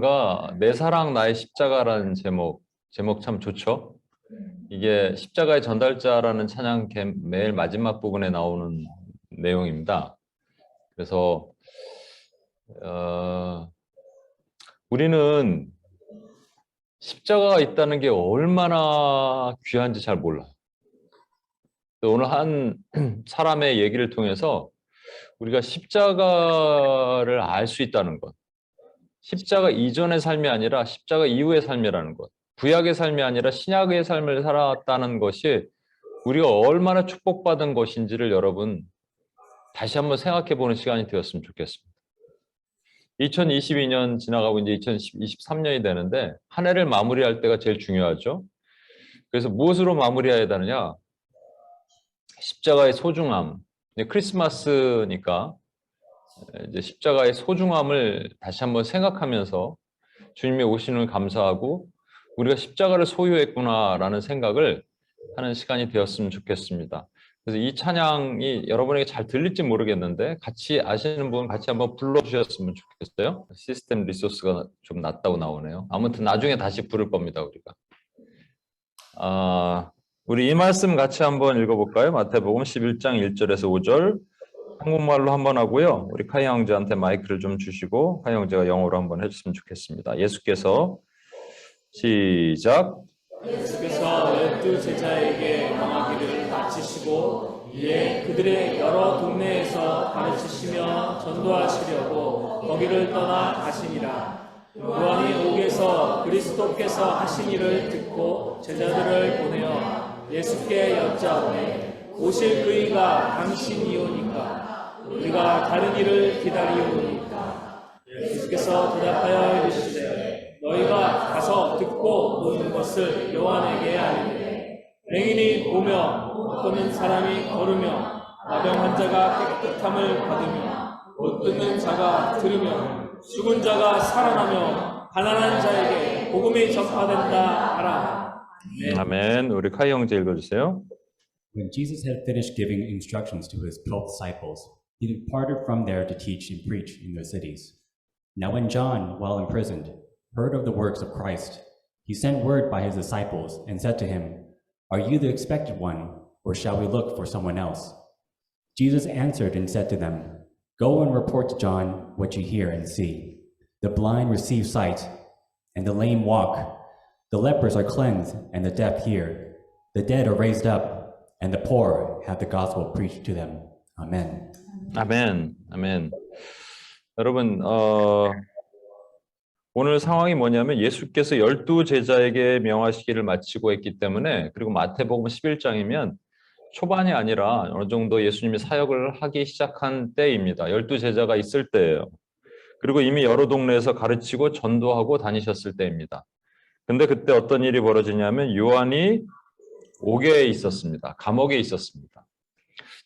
찬양가 내 사랑 나의 십자가라는 제목 참 좋죠? 이게 십자가의 전달자라는 찬양 매일 마지막 부분에 나오는 내용입니다. 그래서 우리는 십자가가 있다는 게 얼마나 귀한지 잘 몰라요. 오늘 한 사람의 얘기를 통해서 우리가 십자가를 알 수 있다는 것, 십자가 이전의 삶이 아니라 십자가 이후의 삶이라는 것, 구약의 삶이 아니라 신약의 삶을 살았다는 것이 우리가 얼마나 축복받은 것인지를 여러분 다시 한번 생각해 보는 시간이 되었으면 좋겠습니다. 2022년 지나가고 이제 2023년이 되는데 한 해를 마무리할 때가 제일 중요하죠. 그래서 무엇으로 마무리해야 되느냐? 십자가의 소중함. 크리스마스니까 이제 십자가의 소중함을 다시 한번 생각하면서 주님의 오심을 감사하고 우리가 십자가를 소유했구나라는 생각을 하는 시간이 되었으면 좋겠습니다. 그래서 이 찬양이 여러분에게 잘 들릴지 모르겠는데 같이 아시는 분 같이 한번 불러주셨으면 좋겠어요. 시스템 리소스가 좀 낮다고 나오네요. 아무튼 나중에 다시 부를 겁니다, 우리가. 우리 이 말씀 같이 한번 읽어볼까요? 마태복음 11장 1절에서 5절. 한국말로 한번 하고요. 우리 카이 형제한테 마이크를 좀 주시고 카이 형제가 영어로 한번 해줬으면 좋겠습니다. 예수께서 시작. 예수께서 12 제자에게 명하기를 마치시고 이에 그들의 여러 동네에서 가르치시며 전도하시려고 거기를 떠나 가시니라. 요한이 옥에서 그리스도께서 하신 일을 듣고 제자들을 보내어 예수께 여짜오되 오실 그이가 당신이오니까 우리가 다른 일을 기다리오니까. 예수께서 대답하여 이르시되 너희가 가서 듣고 보는 것을 요한에게 알리되 맹인이 보며 못 걷는 사람이 걸으며 나병 환자가 깨끗함을 받으며 못 듣는 자가 들으며 죽은 자가 살아나며 가난한 자에게 복음이 전파된다 하라. 아멘. 우리 카이 형제 읽어주세요. When Jesus had finished giving instructions to his 12 disciples, he departed from there to teach and preach in their cities. Now when John, while imprisoned, heard of the works of Christ, he sent word by his disciples and said to him, Are you the expected one, or shall we look for someone else? Jesus answered and said to them, Go and report to John what you hear and see. The blind receive sight, and the lame walk. The lepers are cleansed, and the deaf hear. The dead are raised up, and the poor have the gospel preached to them. Amen. 아멘. 아멘. 여러분, 오늘 상황이 뭐냐면 예수께서 12 제자에게 명하시기를 마치고 했기 때문에, 그리고 마태복음 11장이면 초반이 아니라 어느 정도 예수님이 사역을 하기 시작한 때입니다. 12 제자가 있을 때예요. 그리고 이미 여러 동네에서 가르치고 전도하고 다니셨을 때입니다. 근데 그때 어떤 일이 벌어지냐면 요한이 옥에 있었습니다. 감옥에 있었습니다.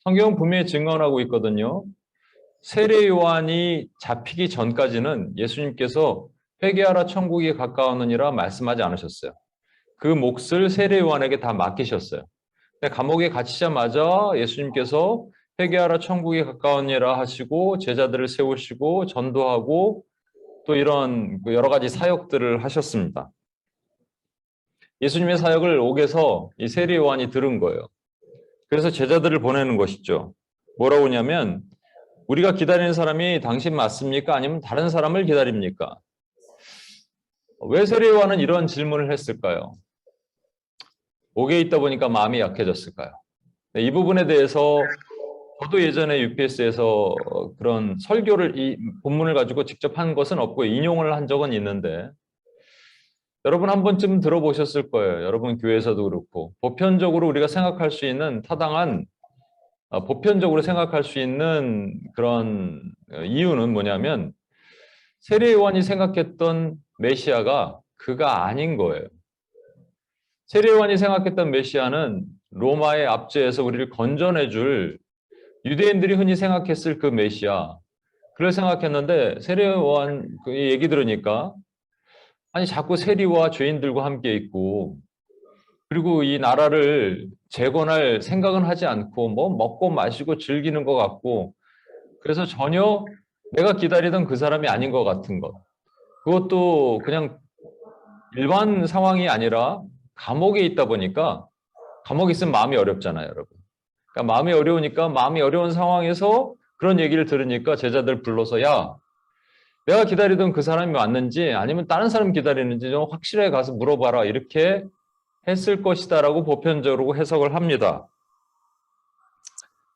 성경은 분명히 증언하고 있거든요. 세례 요한이 잡히기 전까지는 예수님께서 회개하라 천국이 가까웠느니라 말씀하지 않으셨어요. 그 몫을 세례 요한에게 다 맡기셨어요. 근데 감옥에 갇히자마자 예수님께서 회개하라 천국이 가까웠느니라 하시고 제자들을 세우시고 전도하고 또 이런 여러 가지 사역들을 하셨습니다. 예수님의 사역을 옥에서 이 세례 요한이 들은 거예요. 그래서 제자들을 보내는 것이죠. 뭐라고 하냐면 우리가 기다리는 사람이 당신 맞습니까? 아니면 다른 사람을 기다립니까? 왜 세례 요한은 이런 질문을 했을까요? 옥에 있다 보니까 마음이 약해졌을까요? 이 부분에 대해서 저도 예전에 UPS에서 그런 설교를 이 본문을 가지고 직접 한 것은 없고 인용을 한 적은 있는데 여러분 한 번쯤 들어보셨을 거예요. 여러분 교회에서도 그렇고 보편적으로 우리가 생각할 수 있는 타당한 보편적으로 생각할 수 있는 그런 이유는 뭐냐면 세례 요한이 생각했던 메시아가 그가 아닌 거예요. 세례 요한이 생각했던 메시아는 로마의 압제에서 우리를 건져내줄 유대인들이 흔히 생각했을 그 메시아, 그걸 생각했는데 세례 요한 그 얘기 들으니까 아니 자꾸 세리와 죄인들과 함께 있고 그리고 이 나라를 재건할 생각은 하지 않고 뭐 먹고 마시고 즐기는 것 같고 그래서 전혀 내가 기다리던 그 사람이 아닌 것 같은 것. 그것도 그냥 일반 상황이 아니라 감옥에 있다 보니까 감옥에 있으면 마음이 어렵잖아요, 여러분. 그러니까 마음이 어려우니까 마음이 어려운 상황에서 그런 얘기를 들으니까 제자들 불러서 야, 내가 기다리던 그 사람이 왔는지 아니면 다른 사람 기다리는지 좀 확실하게 가서 물어봐라. 이렇게 했을 것이다라고 보편적으로 해석을 합니다.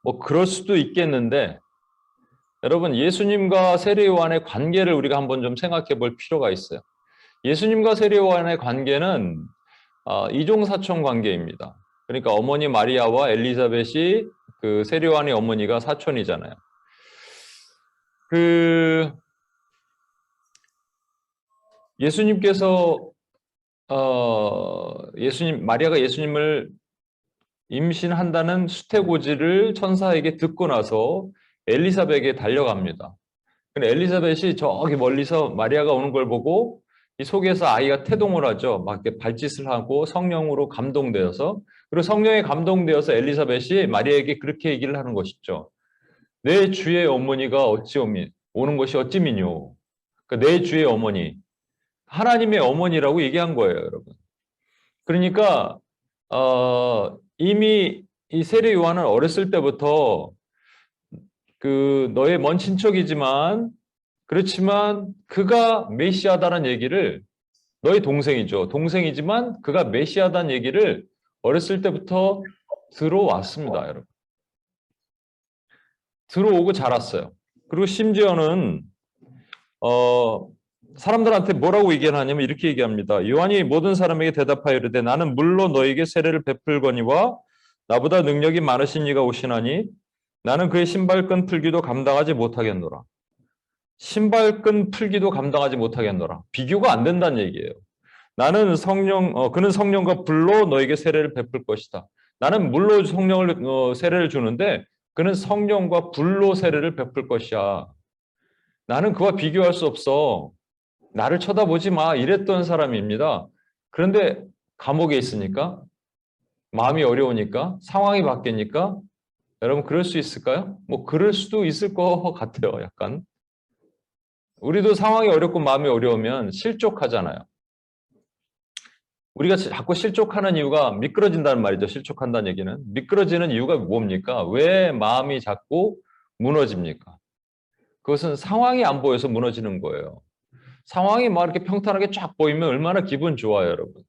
뭐 그럴 수도 있겠는데 여러분 예수님과 세례요한의 관계를 우리가 한번 좀 생각해 볼 필요가 있어요. 예수님과 세례요한의 관계는 이종사촌 관계입니다. 그러니까 어머니 마리아와 엘리사벳이 그 세례요한의 어머니가 사촌이잖아요. 그 예수님께서 마리아가 예수님을 임신한다는 수태고지를 천사에게 듣고 나서 엘리사벳에게 달려갑니다. 근데 엘리사벳이 저기 멀리서 마리아가 오는 걸 보고 이 속에서 아이가 태동을 하죠. 막 이렇게 발짓을 하고 성령으로 감동되어서, 그리고 성령에 감동되어서 엘리사벳이 마리아에게 그렇게 얘기를 하는 것이죠. 내 주의 어머니가 오는 것이 어찌미뇨. 그러니까 내 주의 어머니, 하나님의 어머니라고 얘기한 거예요, 여러분. 그러니까 이미 이 세례 요한은 어렸을 때부터 그 너의 먼 친척이지만 그렇지만 그가 메시아다라는 얘기를, 너의 동생이죠. 동생이지만 그가 메시아다는 얘기를 어렸을 때부터 들어왔습니다, 여러분. 들어오고 자랐어요. 그리고 심지어는 사람들한테 뭐라고 얘기를 하냐면 이렇게 얘기합니다. 요한이 모든 사람에게 대답하여 이르되 나는 물로 너에게 세례를 베풀거니와 나보다 능력이 많으신 이가 오시나니 나는 그의 신발끈 풀기도 감당하지 못하겠노라. 신발끈 풀기도 감당하지 못하겠노라. 비교가 안 된다는 얘기예요. 나는 그는 성령과 불로 너에게 세례를 베풀 것이다. 나는 물로 세례를 주는데 그는 성령과 불로 세례를 베풀 것이야. 나는 그와 비교할 수 없어. 나를 쳐다보지 마. 이랬던 사람입니다. 그런데 감옥에 있으니까, 마음이 어려우니까, 상황이 바뀌니까, 여러분 그럴 수 있을까요? 뭐 그럴 수도 있을 것 같아요. 약간. 우리도 상황이 어렵고 마음이 어려우면 실족하잖아요. 우리가 자꾸 실족하는 이유가 미끄러진다는 말이죠. 실족한다는 얘기는. 미끄러지는 이유가 뭡니까? 왜 마음이 자꾸 무너집니까? 그것은 상황이 안 보여서 무너지는 거예요. 상황이 막 이렇게 평탄하게 쫙 보이면 얼마나 기분 좋아요, 여러분.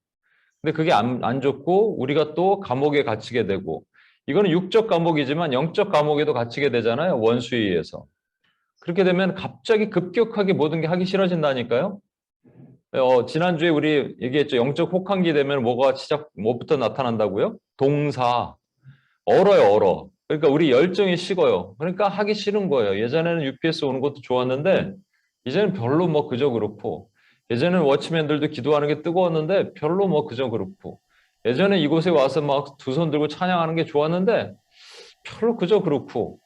근데 그게 안 좋고 우리가 또 감옥에 갇히게 되고, 이거는 육적 감옥이지만 영적 감옥에도 갇히게 되잖아요. 원수에 의해서. 그렇게 되면 갑자기 급격하게 모든 게 하기 싫어진다니까요. 지난주에 우리 얘기했죠. 영적 혹한기 되면 뭐부터 나타난다고요? 동사. 얼어. 그러니까 우리 열정이 식어요. 그러니까 하기 싫은 거예요. 예전에는 UPS 오는 것도 좋았는데 이제는 별로 뭐 그저 그렇고, 예전에는 워치맨들도 기도하는 게 뜨거웠는데 별로 뭐 그저 그렇고, 예전에 이곳에 와서 막 두 손 들고 찬양하는 게 좋았는데 별로 그저 그렇고,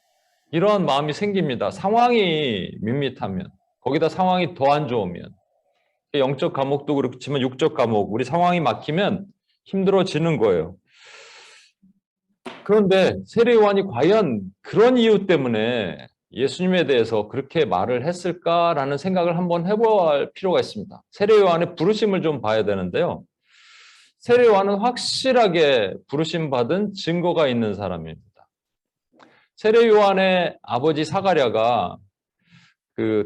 이러한 마음이 생깁니다. 상황이 밋밋하면, 거기다 상황이 더 안 좋으면. 영적 감옥도 그렇지만 육적 감옥, 우리 상황이 막히면 힘들어지는 거예요. 그런데 세례 요한이 과연 그런 이유 때문에 예수님에 대해서 그렇게 말을 했을까라는 생각을 한번 해볼 필요가 있습니다. 세례 요한의 부르심을 좀 봐야 되는데요. 세례 요한은 확실하게 부르심 받은 증거가 있는 사람입니다. 세례 요한의 아버지 사가랴가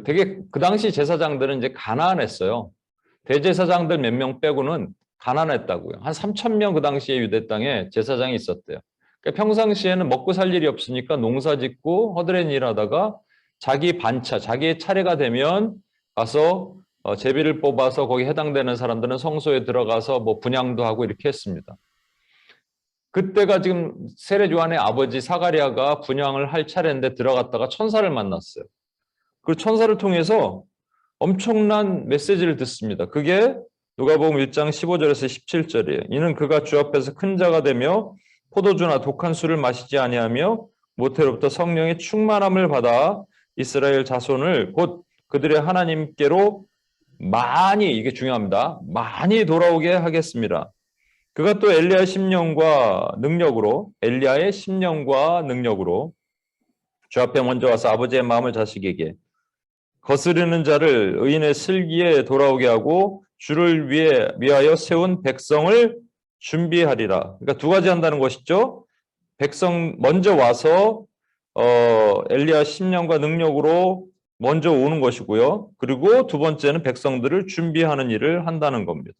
되게 그 당시 제사장들은 이제 가난했어요. 대제사장들 몇 명 빼고는 가난했다고요. 한 3,000명 그 당시에 유대 땅에 제사장이 있었대요. 그러니까 평상시에는 먹고 살 일이 없으니까 농사 짓고 허드렛 일하다가 자기의 차례가 되면 가서 제비를 뽑아서 거기 해당되는 사람들은 성소에 들어가서 뭐 분향도 하고 이렇게 했습니다. 그때가 지금 세례 요한의 아버지 사가랴가 분향을 할 차례인데 들어갔다가 천사를 만났어요. 그 천사를 통해서 엄청난 메시지를 듣습니다. 그게 누가복음 1장 15절에서 17절이에요. 이는 그가 주 앞에서 큰 자가 되며 포도주나 독한 술을 마시지 아니하며 모태로부터 성령의 충만함을 받아 이스라엘 자손을 곧 그들의 하나님께로 많이, 이게 중요합니다, 많이 돌아오게 하겠습니다. 그가 또 엘리야의 심령과 능력으로 주 앞에 먼저 와서 아버지의 마음을 자식에게, 거스르는 자를 의인의 슬기에 돌아오게 하고 주를 위하여 세운 백성을 준비하리라. 그러니까 두 가지 한다는 것이죠. 백성 먼저 와서 엘리야 심령과 능력으로 먼저 오는 것이고요. 그리고 두 번째는 백성들을 준비하는 일을 한다는 겁니다.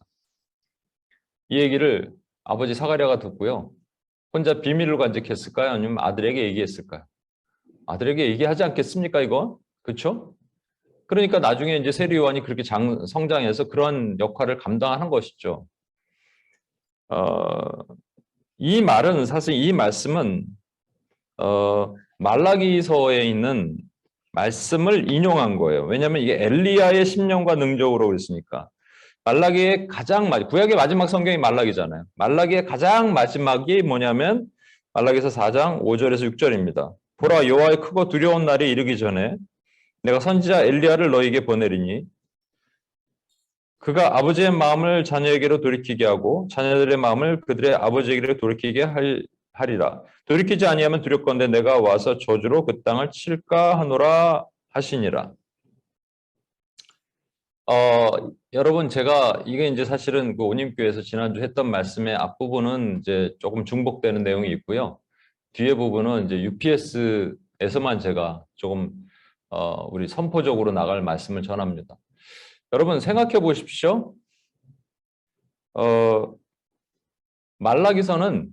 이 얘기를 아버지 사가랴가 듣고요. 혼자 비밀로 간직했을까요? 아니면 아들에게 얘기했을까요? 아들에게 얘기하지 않겠습니까, 이거? 그렇죠? 그러니까 나중에 이제 세리 요한이 그렇게 성장해서 그런 역할을 감당하는 것이죠. 이 말은 사실 이 말씀은 말라기서에 있는 말씀을 인용한 거예요. 왜냐하면 이게 엘리야의 심령과 능력으로 그랬으니까. 말라기의 구약의 마지막 성경이 말라기잖아요. 말라기의 가장 마지막이 뭐냐면 말라기서 4장 5절에서 6절입니다. 보라, 여호와의 크고 두려운 날이 이르기 전에 내가 선지자 엘리야를 너에게 보내리니 그가 아버지의 마음을 자녀에게로 돌이키게 하고 자녀들의 마음을 그들의 아버지에게로 돌이키게 하리라. 돌이키지 아니하면 두렵건대 내가 와서 저주로 그 땅을 칠까 하노라 하시니라. 여러분, 제가 이게 이제 사실은 그 온임교회에서 지난주 했던 말씀의 앞부분은 이제 조금 중복되는 내용이 있고요. 뒤에 부분은 이제 UPS에서만 제가 조금 우리 선포적으로 나갈 말씀을 전합니다. 여러분 생각해 보십시오. 말라기서는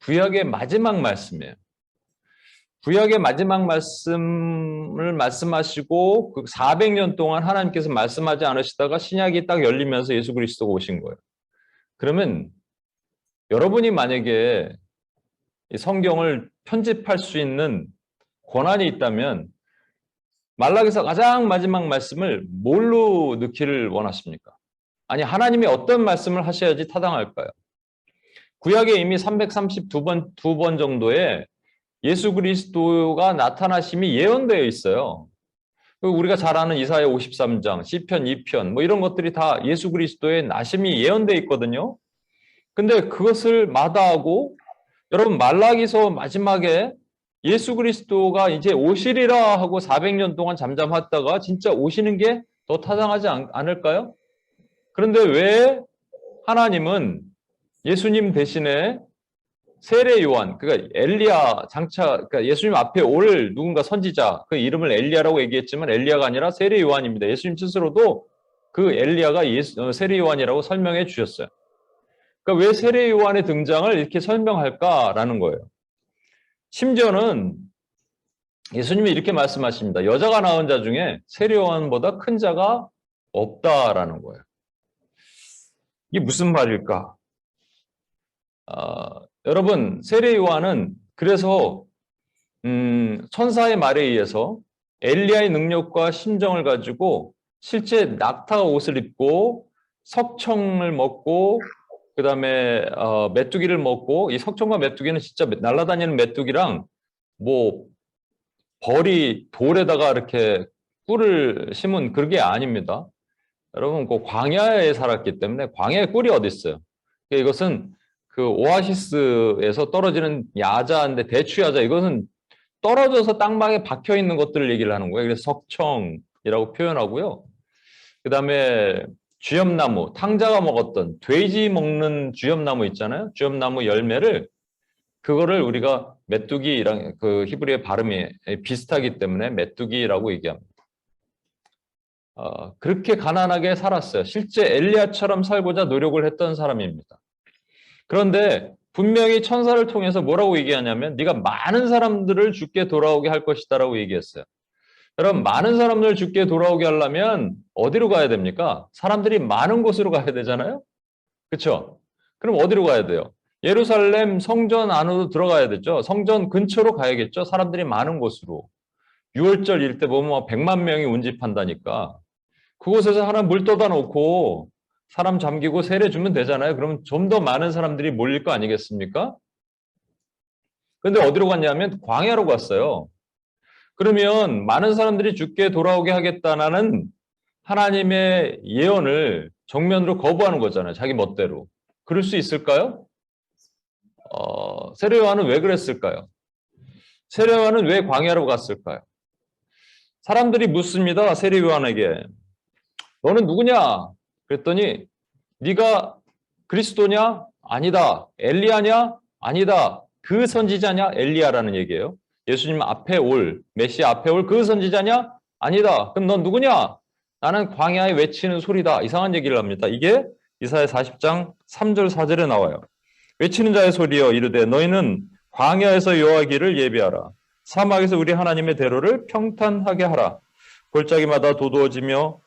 구약의 마지막 말씀이에요. 구약의 마지막 말씀을 말씀하시고 그 400년 동안 하나님께서 말씀하지 않으시다가 신약이 딱 열리면서 예수 그리스도가 오신 거예요. 그러면 여러분이 만약에 이 성경을 편집할 수 있는 권한이 있다면 말라기서 가장 마지막 말씀을 뭘로 넣기를 원하십니까? 아니, 하나님이 어떤 말씀을 하셔야지 타당할까요? 구약에 이미 332번, 2번 정도의 예수 그리스도가 나타나심이 예언되어 있어요. 우리가 잘 아는 이사야 53장, 시편 2편, 뭐 이런 것들이 다 예수 그리스도의 나심이 예언되어 있거든요. 근데 그것을 마다하고 여러분 말라기서 마지막에 예수 그리스도가 이제 오시리라 하고 400년 동안 잠잠했다가 진짜 오시는 게 더 타당하지 않을까요? 그런데 왜 하나님은 예수님 대신에 세례 요한, 그러니까 엘리야 그러니까 예수님 앞에 올 누군가 선지자, 그 이름을 엘리야라고 얘기했지만 엘리야가 아니라 세례 요한입니다. 예수님 스스로도 그 엘리야가 세례 요한이라고 설명해 주셨어요. 그러니까 왜 세례 요한의 등장을 이렇게 설명할까라는 거예요. 심지어는 예수님이 이렇게 말씀하십니다. 여자가 낳은 자 중에 세례 요한보다 큰 자가 없다라는 거예요. 이게 무슨 말일까? 여러분, 세례 요한은 그래서 천사의 말에 의해서 엘리야의 능력과 심정을 가지고 실제 낙타 옷을 입고 석청을 먹고 그다음에 메뚜기를 먹고, 이 석청과 메뚜기는 진짜 날아다니는 메뚜기랑 뭐 벌이 돌에다가 이렇게 꿀을 심은 그게 아닙니다. 여러분, 그 광야에 살았기 때문에 광야에 꿀이 어디 있어요? 이것은 그 오아시스에서 떨어지는 야자인데 대추야자, 이것은 떨어져서 땅방에 박혀 있는 것들을 얘기를 하는 거예요. 그래서 석청이라고 표현하고요. 그다음에 쥐엄나무, 탕자가 먹었던 돼지 먹는 쥐엄나무 있잖아요. 쥐엄나무 열매를, 그거를 우리가 메뚜기랑 그 히브리의 발음이 비슷하기 때문에 메뚜기라고 얘기합니다. 그렇게 가난하게 살았어요. 실제 엘리야처럼 살고자 노력을 했던 사람입니다. 그런데 분명히 천사를 통해서 뭐라고 얘기하냐면 네가 많은 사람들을 주께 돌아오게 할 것이다라고 얘기했어요. 여러분, 많은 사람들 주께 돌아오게 하려면 어디로 가야 됩니까? 사람들이 많은 곳으로 가야 되잖아요. 그렇죠? 그럼 어디로 가야 돼요? 예루살렘 성전 안으로 들어가야 되죠. 성전 근처로 가야겠죠. 사람들이 많은 곳으로. 6월절 일 때 보면 100만 명이 운집한다니까. 그곳에서 하나 물 떠다 놓고 사람 잠기고 세례 주면 되잖아요. 그러면 좀 더 많은 사람들이 몰릴 거 아니겠습니까? 그런데 어디로 갔냐면 광야로 갔어요. 그러면 많은 사람들이 주께 돌아오게 하겠다는 하나님의 예언을 정면으로 거부하는 거잖아요. 자기 멋대로. 그럴 수 있을까요? 세례 요한은 왜 그랬을까요? 세례 요한은 왜 광야로 갔을까요? 사람들이 묻습니다. 세례 요한에게. 너는 누구냐? 그랬더니 네가 그리스도냐? 아니다. 엘리야냐? 아니다. 그 선지자냐? 엘리야라는 얘기예요. 예수님 앞에 올, 메시아 앞에 올 그 선지자냐? 아니다. 그럼 넌 누구냐? 나는 광야에 외치는 소리다. 이상한 얘기를 합니다. 이게 이사야 40장 3절 4절에 나와요. 외치는 자의 소리여 이르되 너희는 광야에서 여호와기를 예비하라. 사막에서 우리 하나님의 대로를 평탄하게 하라. 골짜기마다 도두어지며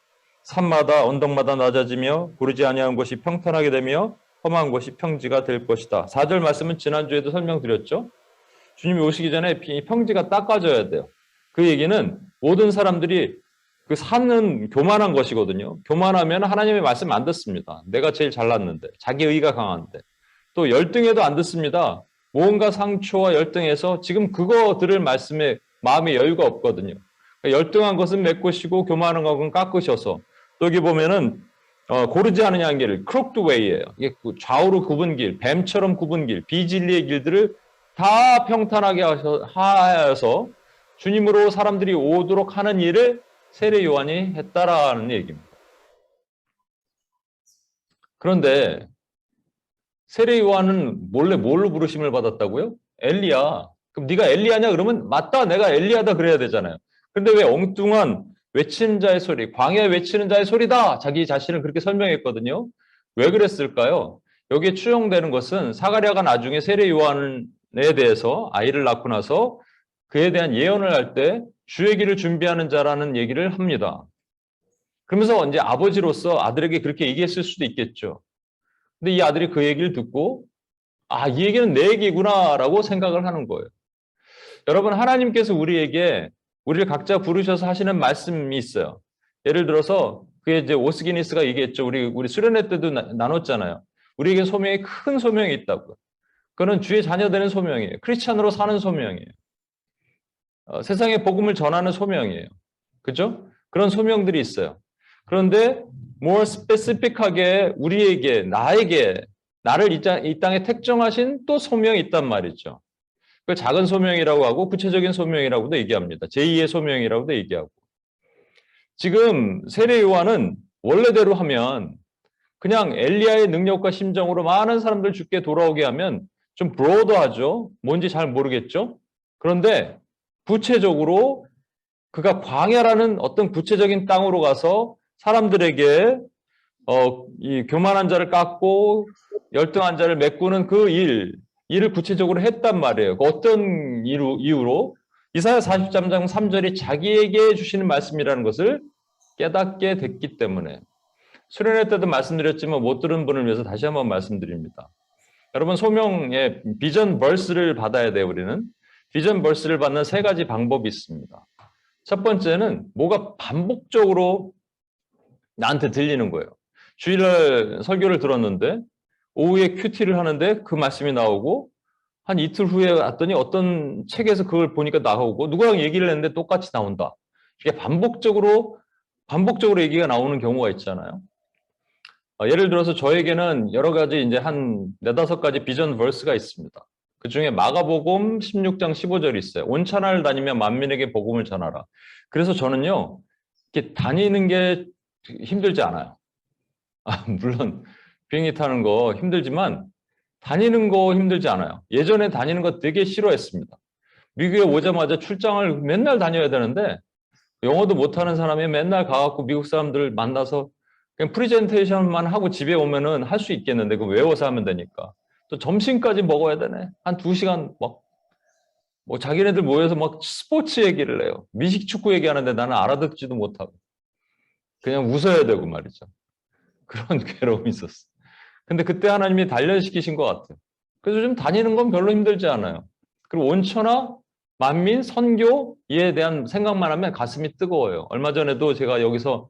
산마다 언덕마다 낮아지며 구르지 아니한 곳이 평탄하게 되며 험한 곳이 평지가 될 것이다. 4절 말씀은 지난주에도 설명드렸죠. 주님이 오시기 전에 평지가 닦아져야 돼요. 그 얘기는 모든 사람들이 그 산은 교만한 것이거든요. 교만하면 하나님의 말씀 안 듣습니다. 내가 제일 잘났는데, 자기 의가 강한데. 또 열등해도 안 듣습니다. 무언가 상처와 열등해서 지금 그거 들을 말씀에 마음의 여유가 없거든요. 그러니까 열등한 것은 메꾸시고 교만한 것은 깎으셔서 또 여기 보면은 고르지 않으냐는 길, 크록드 웨이예요. 이게 좌우로 굽은 길, 뱀처럼 굽은 길, 비진리의 길들을 다 평탄하게 하여서 주님으로 사람들이 오도록 하는 일을 세례 요한이 했다라는 얘기입니다. 그런데 세례 요한은 몰래 뭘로 부르심을 받았다고요? 엘리야. 그럼 네가 엘리야냐? 그러면 맞다, 내가 엘리야다 그래야 되잖아요. 그런데 왜 엉뚱한 외치는 자의 소리, 광야에 외치는 자의 소리다. 자기 자신을 그렇게 설명했거든요. 왜 그랬을까요? 여기에 추정되는 것은 사가랴가 나중에 세례 요한에 대해서 아이를 낳고 나서 그에 대한 예언을 할 때 주의 길을 준비하는 자라는 얘기를 합니다. 그러면서 이제 아버지로서 아들에게 그렇게 얘기했을 수도 있겠죠. 근데 이 아들이 그 얘기를 듣고 이 얘기는 내 얘기구나라고 생각을 하는 거예요. 여러분, 하나님께서 우리에게 우리를 각자 부르셔서 하시는 말씀이 있어요. 예를 들어서 그게 이제 오스기니스가 얘기했죠. 우리 수련회 때도 나눴잖아요. 우리에게 소명이 큰 소명이 있다고요. 그거는 주의 자녀 되는 소명이에요. 크리스찬으로 사는 소명이에요. 세상에 복음을 전하는 소명이에요. 그죠? 그런 소명들이 있어요. 그런데 more specific하게 우리에게, 나를 이 땅에 택정하신 또 소명이 있단 말이죠. 그 작은 소명이라고 하고 구체적인 소명이라고도 얘기합니다. 제2의 소명이라고도 얘기하고. 지금 세례 요한은 원래대로 하면 그냥 엘리야의 능력과 심정으로 많은 사람들 죽게 돌아오게 하면 좀 브로더하죠. 뭔지 잘 모르겠죠. 그런데 구체적으로 그가 광야라는 어떤 구체적인 땅으로 가서 사람들에게 이 교만한 자를 깎고 열등한 자를 메꾸는 그 일을 구체적으로 했단 말이에요. 어떤 이유로? 이사야 43장 3절이 자기에게 주시는 말씀이라는 것을 깨닫게 됐기 때문에. 수련회 때도 말씀드렸지만 못 들은 분을 위해서 다시 한번 말씀드립니다. 여러분, 소명의 비전 벌스를 받아야 돼요. 우리는 비전 벌스를 받는 세 가지 방법이 있습니다. 첫 번째는 뭐가 반복적으로 나한테 들리는 거예요. 주일날 설교를 들었는데 오후에 큐티를 하는데 그 말씀이 나오고 한 이틀 후에 왔더니 어떤 책에서 그걸 보니까 나오고 누구랑 얘기를 했는데 똑같이 나온다. 이게 반복적으로 얘기가 나오는 경우가 있잖아요. 예를 들어서 저에게는 여러 가지 이제 한 4-5가지 비전 벌스가 있습니다. 그 중에 마가복음 16장 15절이 있어요. 온 천하를 다니며 만민에게 복음을 전하라. 그래서 저는요, 이렇게 다니는 게 힘들지 않아요. 물론 비행기 타는 거 힘들지만 다니는 거 힘들지 않아요. 예전에 다니는 거 되게 싫어했습니다. 미국에 오자마자 출장을 맨날 다녀야 되는데 영어도 못하는 사람이 맨날 가갖고 미국 사람들 만나서 그냥 프리젠테이션만 하고 집에 오면은 할 수 있겠는데 그거 외워서 하면 되니까. 또 점심까지 먹어야 되네. 한 2시간 뭐 자기네들 모여서 막 스포츠 얘기를 해요. 미식 축구 얘기하는데 나는 알아듣지도 못하고. 그냥 웃어야 되고 말이죠. 그런 괴로움이 있었어. 근데 그때 하나님이 단련시키신 것 같아요. 그래서 좀 다니는 건 별로 힘들지 않아요. 그리고 온천하, 만민, 선교에 대한 생각만 하면 가슴이 뜨거워요. 얼마 전에도 제가 여기서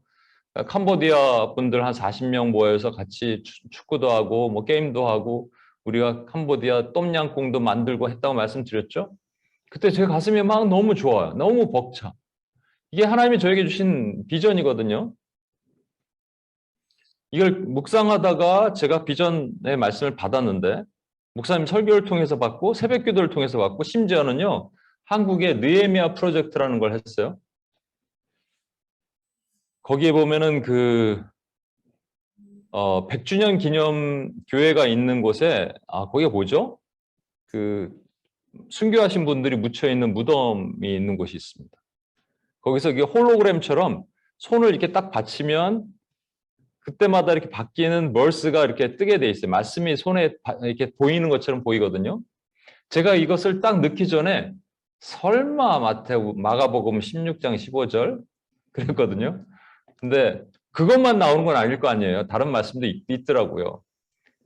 캄보디아 분들 한 40명 모여서 같이 축구도 하고 뭐 게임도 하고 우리가 캄보디아 똠양꿍도 만들고 했다고 말씀드렸죠. 그때 제 가슴이 막 너무 좋아요. 너무 벅차. 이게 하나님이 저에게 주신 비전이거든요. 이걸 묵상하다가 제가 비전의 말씀을 받았는데 목사님 설교를 통해서 받고 새벽 기도를 통해서 받고 심지어는요. 한국의 느헤미야 프로젝트라는 걸 했어요. 거기에 보면은 100주년 기념 교회가 있는 곳에, 거기가 뭐죠? 순교하신 분들이 묻혀 있는 무덤이 있는 곳이 있습니다. 거기서 이게 홀로그램처럼 손을 이렇게 딱 받치면 그때마다 이렇게 바뀌는 벌스가 이렇게 뜨게 돼 있어요. 말씀이 손에 이렇게 보이는 것처럼 보이거든요. 제가 이것을 딱 넣기 전에 설마 마가복음 16장 15절 그랬거든요. 근데 그것만 나오는 건 아닐 거 아니에요. 다른 말씀도 있더라고요.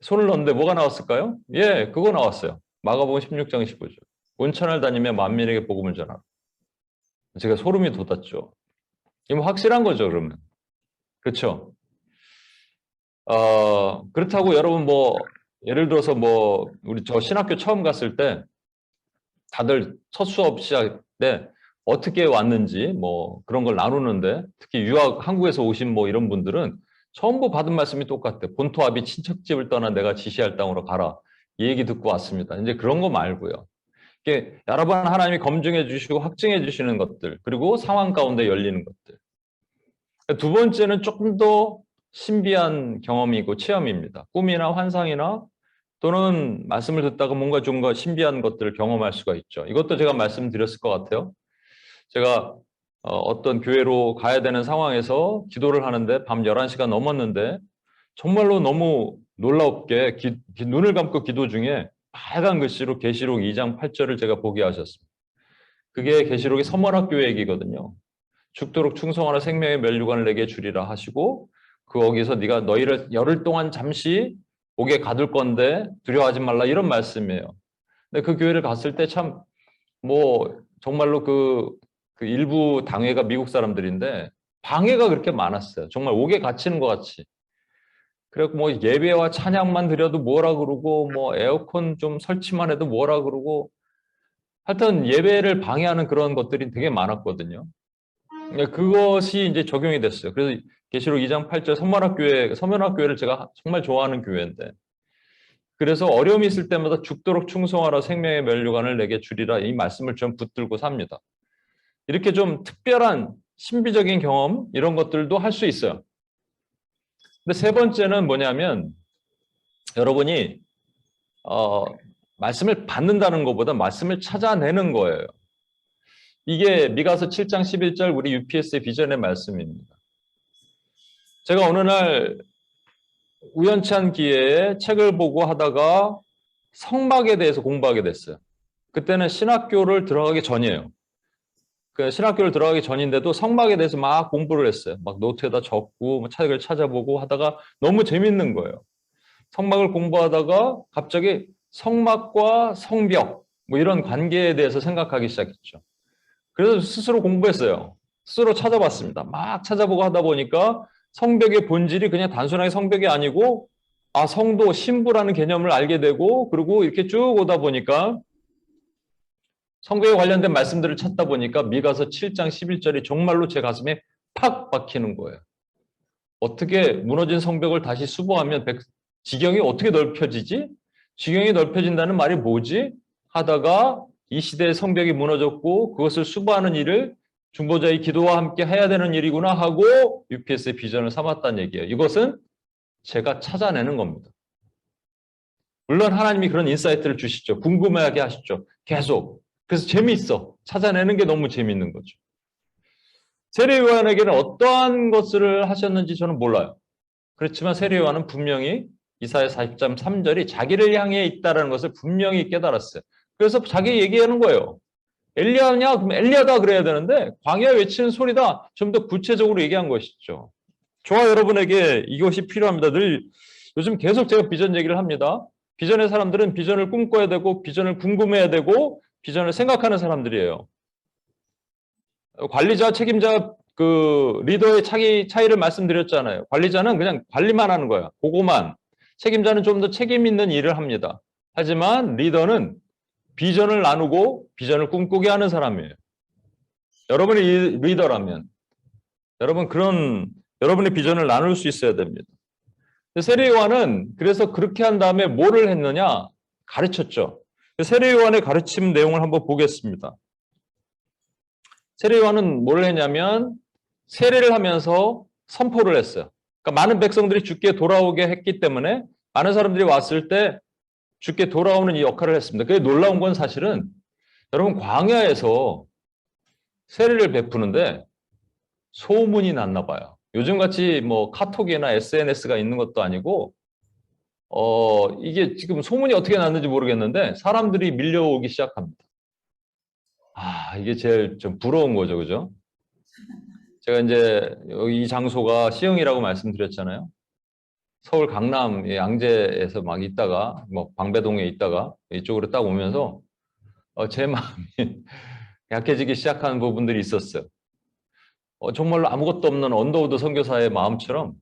손을 넣었는데 뭐가 나왔을까요? 예, 그거 나왔어요. 마가복음 16장 15절. 온천을 다니며 만민에게 복음을 전하라. 제가 소름이 돋았죠. 이거 확실한 거죠, 그러면. 그렇죠? 그렇다고 여러분 예를 들어서 우리 저 신학교 처음 갔을 때 다들 첫 수업 시작 때 어떻게 왔는지 그런 걸 나누는데 특히 한국에서 오신 이런 분들은 전부 받은 말씀이 똑같아요. 본토합이 친척집을 떠나 내가 지시할 땅으로 가라. 이 얘기 듣고 왔습니다. 이제 그런 거 말고요. 이게 여러 번 하나님이 검증해 주시고 확증해 주시는 것들, 그리고 상황 가운데 열리는 것들. 두 번째는 조금 더 신비한 경험이고 체험입니다. 꿈이나 환상이나 또는 말씀을 듣다가 뭔가 좀 신비한 것들을 경험할 수가 있죠. 이것도 제가 말씀드렸을 것 같아요. 제가 어떤 교회로 가야 되는 상황에서 기도를 하는데 밤 11시가 넘었는데 정말로 너무 놀랍게 눈을 감고 기도 중에 빨간 글씨로 계시록 2장 8절을 제가 보게 하셨습니다. 그게 계시록의 서머나 교회 얘기거든요. 죽도록 충성하라 생명의 면류관을 내게 주리라 하시고 거기서 네가 너희를 열흘 동안 잠시 옥에 가둘 건데 두려워하지 말라 이런 말씀이에요. 근데 그 교회를 갔을 때 참 정말로 그 일부 당회가 미국 사람들인데 방해가 그렇게 많았어요. 정말 옥에 갇히는 것 같이. 그래서 예배와 찬양만 드려도 뭐라 그러고 에어컨 좀 설치만 해도 뭐라 그러고 하여튼 예배를 방해하는 그런 것들이 되게 많았거든요. 그것이 이제 적용이 됐어요. 그래서 계시록 2장 8절 서면학교회를 제가 정말 좋아하는 교회인데 그래서 어려움이 있을 때마다 죽도록 충성하라 생명의 면류관을 내게 주리라 이 말씀을 좀 붙들고 삽니다. 이렇게 좀 특별한 신비적인 경험 이런 것들도 할 수 있어요. 근데 세 번째는 뭐냐면 여러분이 말씀을 받는다는 것보다 말씀을 찾아내는 거예요. 이게 미가서 7장 11절 우리 UPS의 비전의 말씀입니다. 제가 어느 날 우연치 기회에 책을 보고 하다가 성막에 대해서 공부하게 됐어요. 그때는 신학교를 들어가기 전이에요. 신학교를 들어가기 전인데도 성막에 대해서 막 공부를 했어요. 막 노트에다 적고 책을 찾아보고 하다가 너무 재밌는 거예요. 성막을 공부하다가 갑자기 성막과 성벽 이런 관계에 대해서 생각하기 시작했죠. 그래서 스스로 공부했어요. 스스로 찾아봤습니다. 막 찾아보고 하다 보니까 성벽의 본질이 그냥 단순하게 성벽이 아니고 성도, 신부라는 개념을 알게 되고 그리고 이렇게 쭉 오다 보니까 성벽에 관련된 말씀들을 찾다 보니까 미가서 7장 11절이 정말로 제 가슴에 팍 박히는 거예요. 어떻게 무너진 성벽을 다시 수보하면 지경이 어떻게 넓혀지지? 지경이 넓혀진다는 말이 뭐지? 하다가 이 시대의 성벽이 무너졌고 그것을 수보하는 일을 중보자의 기도와 함께 해야 되는 일이구나 하고 UPS의 비전을 삼았다는 얘기예요. 이것은 제가 찾아내는 겁니다. 물론 하나님이 그런 인사이트를 주시죠. 궁금해하게 하시죠. 계속. 그래서 재미있어. 찾아내는 게 너무 재미있는 거죠. 세례 요한에게는 어떠한 것을 하셨는지 저는 몰라요. 그렇지만 세례 요한은 분명히 이사야 40장 3절이 자기를 향해 있다는 것을 분명히 깨달았어요. 그래서 자기 얘기하는 거예요. 엘리야냐? 그럼 엘리야다 그래야 되는데 광야 외치는 소리다. 좀 더 구체적으로 얘기한 것이죠. 저와 여러분에게 이것이 필요합니다. 늘 요즘 계속 제가 비전 얘기를 합니다. 비전의 사람들은 비전을 꿈꿔야 되고 비전을 궁금해야 되고 비전을 생각하는 사람들이에요. 관리자, 책임자, 리더의 차이를 말씀드렸잖아요. 관리자는 그냥 관리만 하는 거야. 그거만. 책임자는 좀 더 책임 있는 일을 합니다. 하지만 리더는 비전을 나누고 비전을 꿈꾸게 하는 사람이에요. 여러분이 리더라면 여러분의 비전을 나눌 수 있어야 됩니다. 세례 요한은 그래서 그렇게 한 다음에 뭐를 했느냐? 가르쳤죠. 세례 요한의 가르침 내용을 한번 보겠습니다. 세례 요한은 뭘 했냐면 세례를 하면서 선포를 했어요. 그러니까 많은 백성들이 주께 돌아오게 했기 때문에 많은 사람들이 왔을 때 주께 돌아오는 이 역할을 했습니다. 그게 놀라운 건 사실은 여러분 광야에서 세례를 베푸는데 소문이 났나 봐요. 요즘같이 뭐 카톡이나 SNS가 있는 것도 아니고 이게 지금 소문이 어떻게 났는지 모르겠는데 사람들이 밀려오기 시작합니다. 이게 제일 좀 부러운 거죠. 그죠? 제가 이제 이 장소가 시흥이라고 말씀드렸잖아요. 서울 강남 양재에서 막 있다가 뭐 방배동에 있다가 이쪽으로 딱 오면서 제 마음이 약해지기 시작하는 부분들이 있었어요. 정말로 아무것도 없는 언더우드 선교사의 마음처럼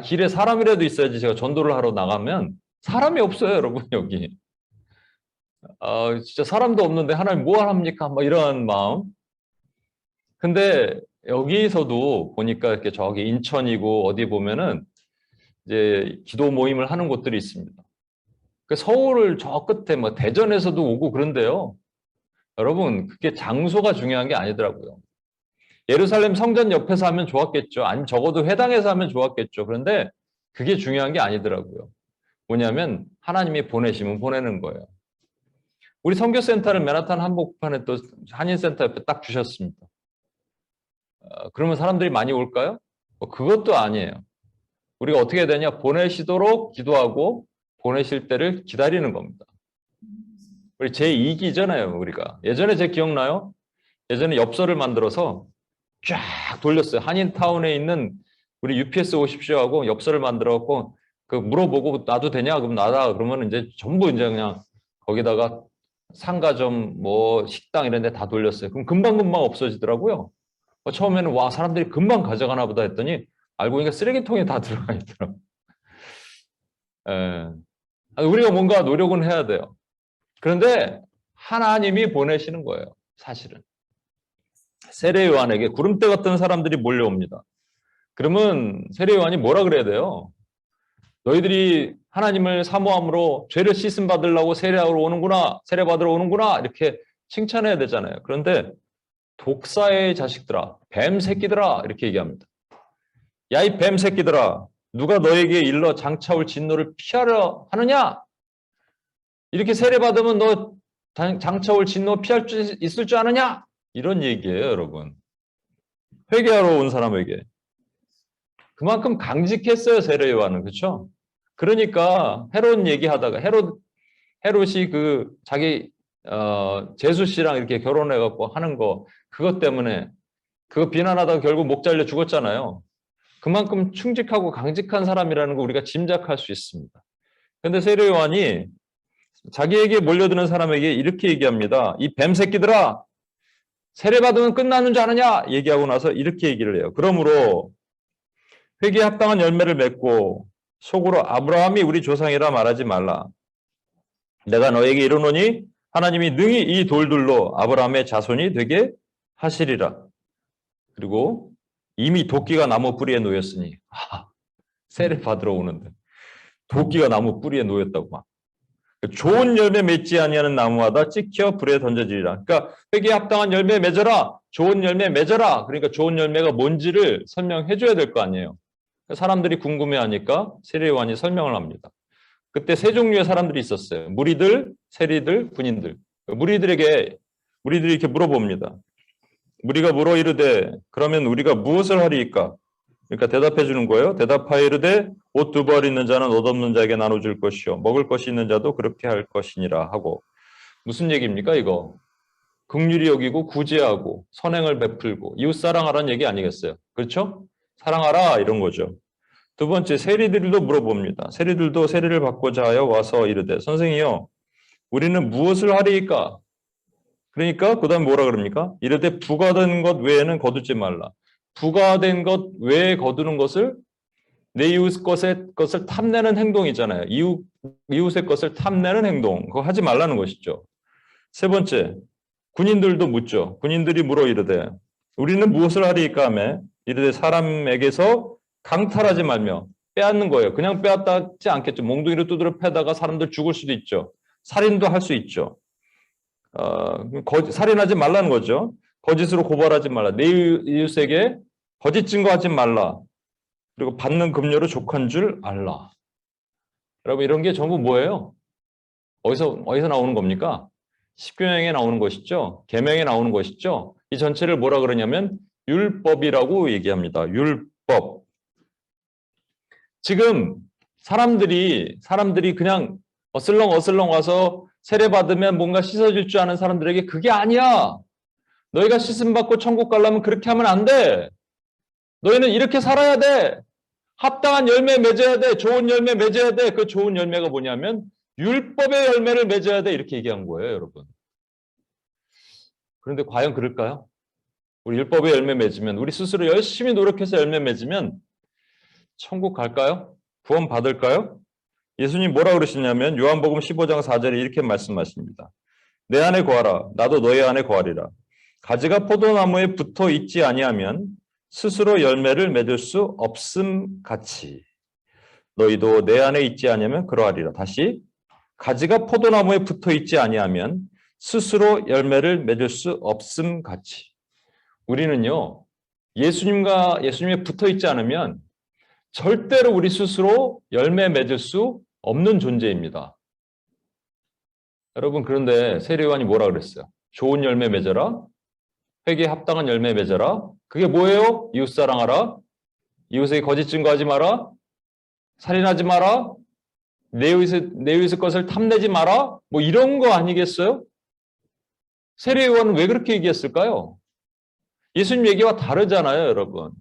길에 사람이라도 있어야지 제가 전도를 하러 나가면 사람이 없어요, 여러분 여기. 진짜 사람도 없는데 하나님 뭐 합니까? 막 이런 마음. 근데 여기서도 보니까 이렇게 저기 인천이고 어디 보면은 이제 기도 모임을 하는 곳들이 있습니다. 그 서울 저 끝에 뭐 대전에서도 오고 그런데요. 여러분 그게 장소가 중요한 게 아니더라고요. 예루살렘 성전 옆에서 하면 좋았겠죠. 아니면 적어도 회당에서 하면 좋았겠죠. 그런데 그게 중요한 게 아니더라고요. 뭐냐면 하나님이 보내시면 보내는 거예요. 우리 선교센터를 맨하탄 한복판에 또 한인센터 옆에 딱 주셨습니다. 그러면 사람들이 많이 올까요? 그것도 아니에요. 우리가 어떻게 해야 되냐? 보내시도록 기도하고 보내실 때를 기다리는 겁니다. 우리 제2기잖아요, 우리가. 예전에 제 기억나요? 예전에 엽서를 만들어서 쫙 돌렸어요. 한인타운에 있는 우리 UPS 오십시오 하고 엽서를 만들어갖고 그 물어보고 나도 되냐? 그럼 나다. 그러면 이제 전부 이제 그냥 거기다가 상가점, 뭐 식당 이런 데 다 돌렸어요. 그럼 금방금방 없어지더라고요. 처음에는 와, 사람들이 금방 가져가나 보다 했더니 알고 보니까 쓰레기통에 다 들어가 있더라고요. 우리가 뭔가 노력은 해야 돼요. 그런데 하나님이 보내시는 거예요, 사실은. 세례 요한에게 구름대 같은 사람들이 몰려옵니다. 그러면 세례 요한이 뭐라 그래야 돼요? 너희들이 하나님을 사모함으로 죄를 씻음 받으려고 세례하러 오는구나, 세례 받으러 오는구나 이렇게 칭찬해야 되잖아요. 그런데 독사의 자식들아, 뱀 새끼들아 이렇게 얘기합니다. 야, 이 뱀 새끼들아, 누가 너에게 일러 장차올 진노를 피하려 하느냐? 이렇게 세례 받으면 너 장차올 진노 피할 수 있을 줄 아느냐? 이런 얘기예요, 여러분. 회개하러 온 사람에게. 그만큼 강직했어요, 세례 요한은. 그렇죠? 그러니까 헤롯 얘기하다가 헤롯이 그 자기 제수 씨랑 이렇게 결혼해 갖고 하는 거 그것 때문에 그거 비난하다가 결국 목 잘려 죽었잖아요. 그만큼 충직하고 강직한 사람이라는 거 우리가 짐작할 수 있습니다. 그런데 세례 요한이 자기에게 몰려드는 사람에게 이렇게 얘기합니다. 이 뱀 새끼들아, 세례 받으면 끝나는 줄 아느냐? 얘기하고 나서 이렇게 얘기를 해요. 그러므로 회개에 합당한 열매를 맺고 속으로 아브라함이 우리 조상이라 말하지 말라. 내가 너에게 이르노니 하나님이 능히 이 돌들로 아브라함의 자손이 되게 하시리라. 그리고 이미 도끼가 나무 뿌리에 놓였으니 세례 받으러 오는데 도끼가 나무 뿌리에 놓였다고 막. 좋은 열매 맺지 아니하는 나무마다 찍혀 불에 던져지리라. 그러니까 회개에 합당한 열매 맺어라. 좋은 열매 맺어라. 그러니까 좋은 열매가 뭔지를 설명해 줘야 될 거 아니에요. 사람들이 궁금해하니까 세례 요한이 설명을 합니다. 그때 세 종류의 사람들이 있었어요. 무리들, 세리들, 군인들. 무리들이 이렇게 물어봅니다. 무리가 물어 이르되 그러면 우리가 무엇을 하리이까? 그러니까 대답해 주는 거예요. 대답하여 이르되 옷 두 벌 있는 자는 옷 없는 자에게 나눠줄 것이요 먹을 것이 있는 자도 그렇게 할 것이니라 하고. 무슨 얘기입니까 이거? 긍휼히 여기고 구제하고 선행을 베풀고 이웃 사랑하라는 얘기 아니겠어요? 그렇죠? 사랑하라 이런 거죠. 두 번째 세리들도 물어봅니다. 세리들도 세례를 받고자 하여 와서 이르되 선생이요 우리는 무엇을 하리이까? 그러니까 그 다음에 뭐라 그럽니까? 이르되 부가된 것 외에는 거두지 말라. 부가된 것 외에 거두는 것을 내 이웃 것을 탐내는 행동이잖아요. 이웃의 것을 탐내는 행동. 그거 하지 말라는 것이죠. 세 번째, 군인들도 묻죠. 군인들이 물어 이르되 우리는 무엇을 하리이까 하며 이르되 사람에게서 강탈하지 말며 빼앗는 거예요. 그냥 빼앗지 않겠죠. 몽둥이로 두드려 패다가 사람들 죽을 수도 있죠. 살인도 할 수 있죠. 살인하지 말라는 거죠. 거짓으로 고발하지 말라. 내 이웃에게 거짓 증거하지 말라. 그리고 받는 급료로 족한 줄 알라. 여러분 이런 게 전부 뭐예요? 어디서 나오는 겁니까? 십계명에 나오는 것이죠. 계명에 나오는 것이죠. 이 전체를 뭐라 그러냐면 율법이라고 얘기합니다. 율법. 지금 사람들이 그냥 어슬렁 와서 세례 받으면 뭔가 씻어질 줄 아는 사람들에게 그게 아니야. 너희가 씻음 받고 천국 가려면 그렇게 하면 안 돼. 너희는 이렇게 살아야 돼. 합당한 열매 맺어야 돼. 좋은 열매 맺어야 돼. 그 좋은 열매가 뭐냐면 율법의 열매를 맺어야 돼. 이렇게 얘기한 거예요, 여러분. 그런데 과연 그럴까요? 우리 율법의 열매 맺으면, 우리 스스로 열심히 노력해서 열매 맺으면 천국 갈까요? 구원 받을까요? 예수님 뭐라 그러시냐면 요한복음 15장 4절에 이렇게 말씀하십니다. 내 안에 거하라. 나도 너희 안에 거하리라. 가지가 포도나무에 붙어 있지 아니하면 스스로 열매를 맺을 수 없음 같이 너희도 내 안에 있지 아니하면 그러하리라. 다시 가지가 포도나무에 붙어 있지 아니하면 스스로 열매를 맺을 수 없음 같이 우리는요 예수님에 붙어 있지 않으면 절대로 우리 스스로 열매 맺을 수 없는 존재입니다. 여러분 그런데 세례요한이 뭐라 그랬어요? 좋은 열매 맺어라. 회개에 합당한 열매 맺어라. 그게 뭐예요? 이웃사랑하라. 이웃에게 거짓 증거하지 마라. 살인하지 마라. 내 이웃의 것을 탐내지 마라. 뭐 이런 거 아니겠어요? 세례요한은 왜 그렇게 얘기했을까요? 예수님 얘기와 다르잖아요, 여러분.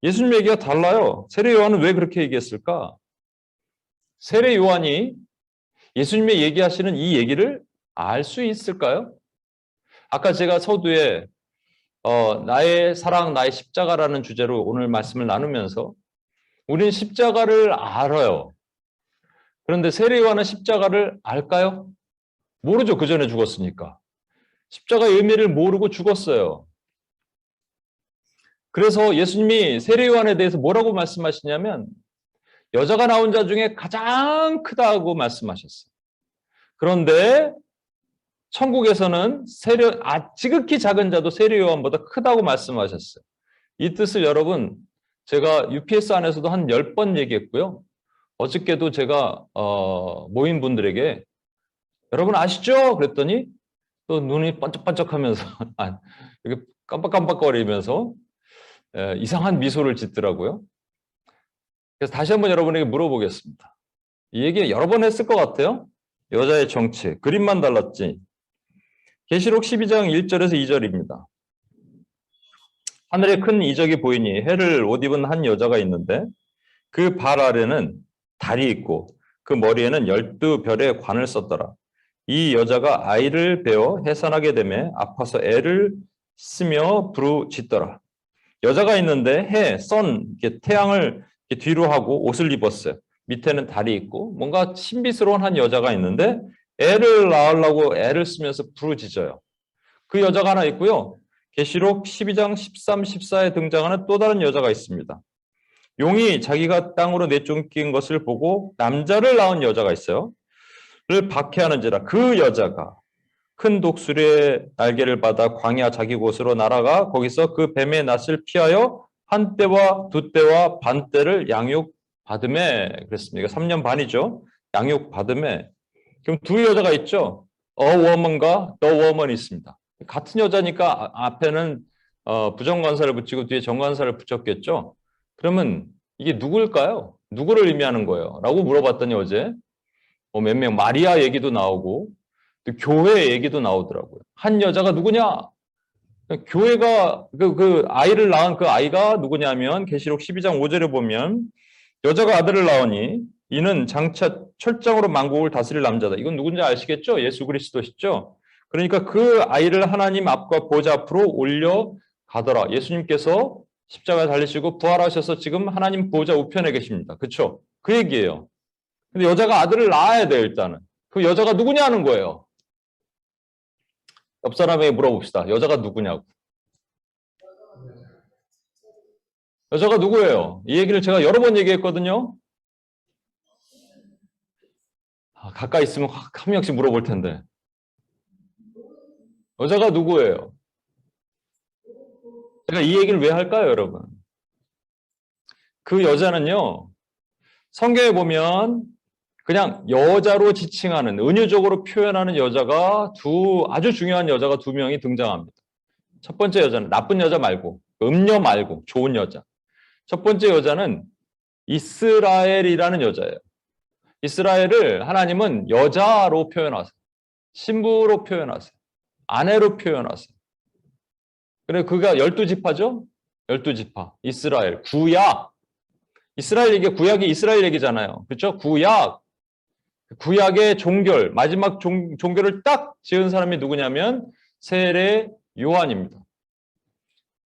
예수님 얘기가 달라요. 세례요한은 왜 그렇게 얘기했을까? 세례요한이 예수님의 얘기하시는 이 얘기를 알 수 있을까요? 아까 제가 서두에 나의 사랑, 나의 십자가라는 주제로 오늘 말씀을 나누면서 우리는 십자가를 알아요. 그런데 세례요한은 십자가를 알까요? 모르죠. 그 전에 죽었으니까. 십자가의 의미를 모르고 죽었어요. 그래서 예수님이 세례요한에 대해서 뭐라고 말씀하시냐면 여자가 나온 자 중에 가장 크다고 말씀하셨어요. 그런데 천국에서는 지극히 작은 자도 세례요한보다 크다고 말씀하셨어요. 이 뜻을 여러분 제가 UPS 안에서도 한 10번 얘기했고요. 어저께도 제가 모인 분들에게 여러분 아시죠? 그랬더니 또 눈이 반짝반짝하면서 이렇게 깜빡깜빡거리면서 이상한 미소를 짓더라고요. 그래서 다시 한번 여러분에게 물어보겠습니다. 이 얘기 여러 번 했을 것 같아요. 여자의 정체, 그림만 달랐지. 계시록 12장 1절에서 2절입니다. 하늘에 큰 이적이 보이니 해를 옷 입은 한 여자가 있는데 그 발 아래는 달이 있고 그 머리에는 12별의 관을 썼더라. 이 여자가 아이를 베어 해산하게 되매 아파서 애를 쓰며 부르짖더라. 여자가 있는데 태양을 뒤로 하고 옷을 입었어요. 밑에는 달이 있고 뭔가 신비스러운 한 여자가 있는데 애를 낳으려고 애를 쓰면서 부르짖어요. 그 여자가 하나 있고요. 계시록 12장 13, 14에 등장하는 또 다른 여자가 있습니다. 용이 자기가 땅으로 내쫓긴 것을 보고 남자를 낳은 여자가 있어요. 를 박해하는지라 그 여자가 큰 독수리의 날개를 받아 광야 자기 곳으로 날아가 거기서 그 뱀의 낯을 피하여 한 때와 두 때와 반 때를 양육받음에 그랬습니다. 3년 반이죠. 양육받음에 그럼 두 여자가 있죠. A woman과 the woman이 있습니다. 같은 여자니까 앞에는 부정관사를 붙이고 뒤에 정관사를 붙였겠죠. 그러면 이게 누굴까요? 누구를 의미하는 거예요? 라고 물어봤더니 어제 몇 명 마리아 얘기도 나오고 또 교회 얘기도 나오더라고요. 한 여자가 누구냐? 교회가 그 아이를 낳은 그 아이가 누구냐면 계시록 12장 5절에 보면 여자가 아들을 낳으니 이는 장차 철장으로 만국을 다스릴 남자다. 이건 누군지 아시겠죠? 예수 그리스도시죠? 그러니까 그 아이를 하나님 앞과 보좌 앞으로 올려가더라. 예수님께서 십자가에 달리시고 부활하셔서 지금 하나님 보좌 우편에 계십니다. 그렇죠? 그 얘기예요. 근데 여자가 아들을 낳아야 돼요, 일단은. 그 여자가 누구냐는 거예요. 옆 사람에게 물어봅시다. 여자가 누구냐고. 여자가 누구예요? 이 얘기를 제가 여러 번 얘기했거든요. 가까이 있으면 한 명씩 물어볼 텐데. 여자가 누구예요? 제가 이 얘기를 왜 할까요, 여러분? 그 여자는요, 성경에 보면 그냥 여자로 지칭하는, 은유적으로 표현하는 여자가 아주 중요한 여자가 두 명이 등장합니다. 첫 번째 여자는 나쁜 여자 말고, 음녀 말고, 좋은 여자. 첫 번째 여자는 이스라엘이라는 여자예요. 이스라엘을 하나님은 여자로 표현하세요. 신부로 표현하세요. 아내로 표현하세요. 그래, 그가 12지파죠? 12지파. 이스라엘, 구약. 이스라엘 얘기, 구약이 이스라엘 얘기잖아요. 그렇죠? 구약의 종결, 마지막 종결을 딱 지은 사람이 누구냐면 세례 요한입니다.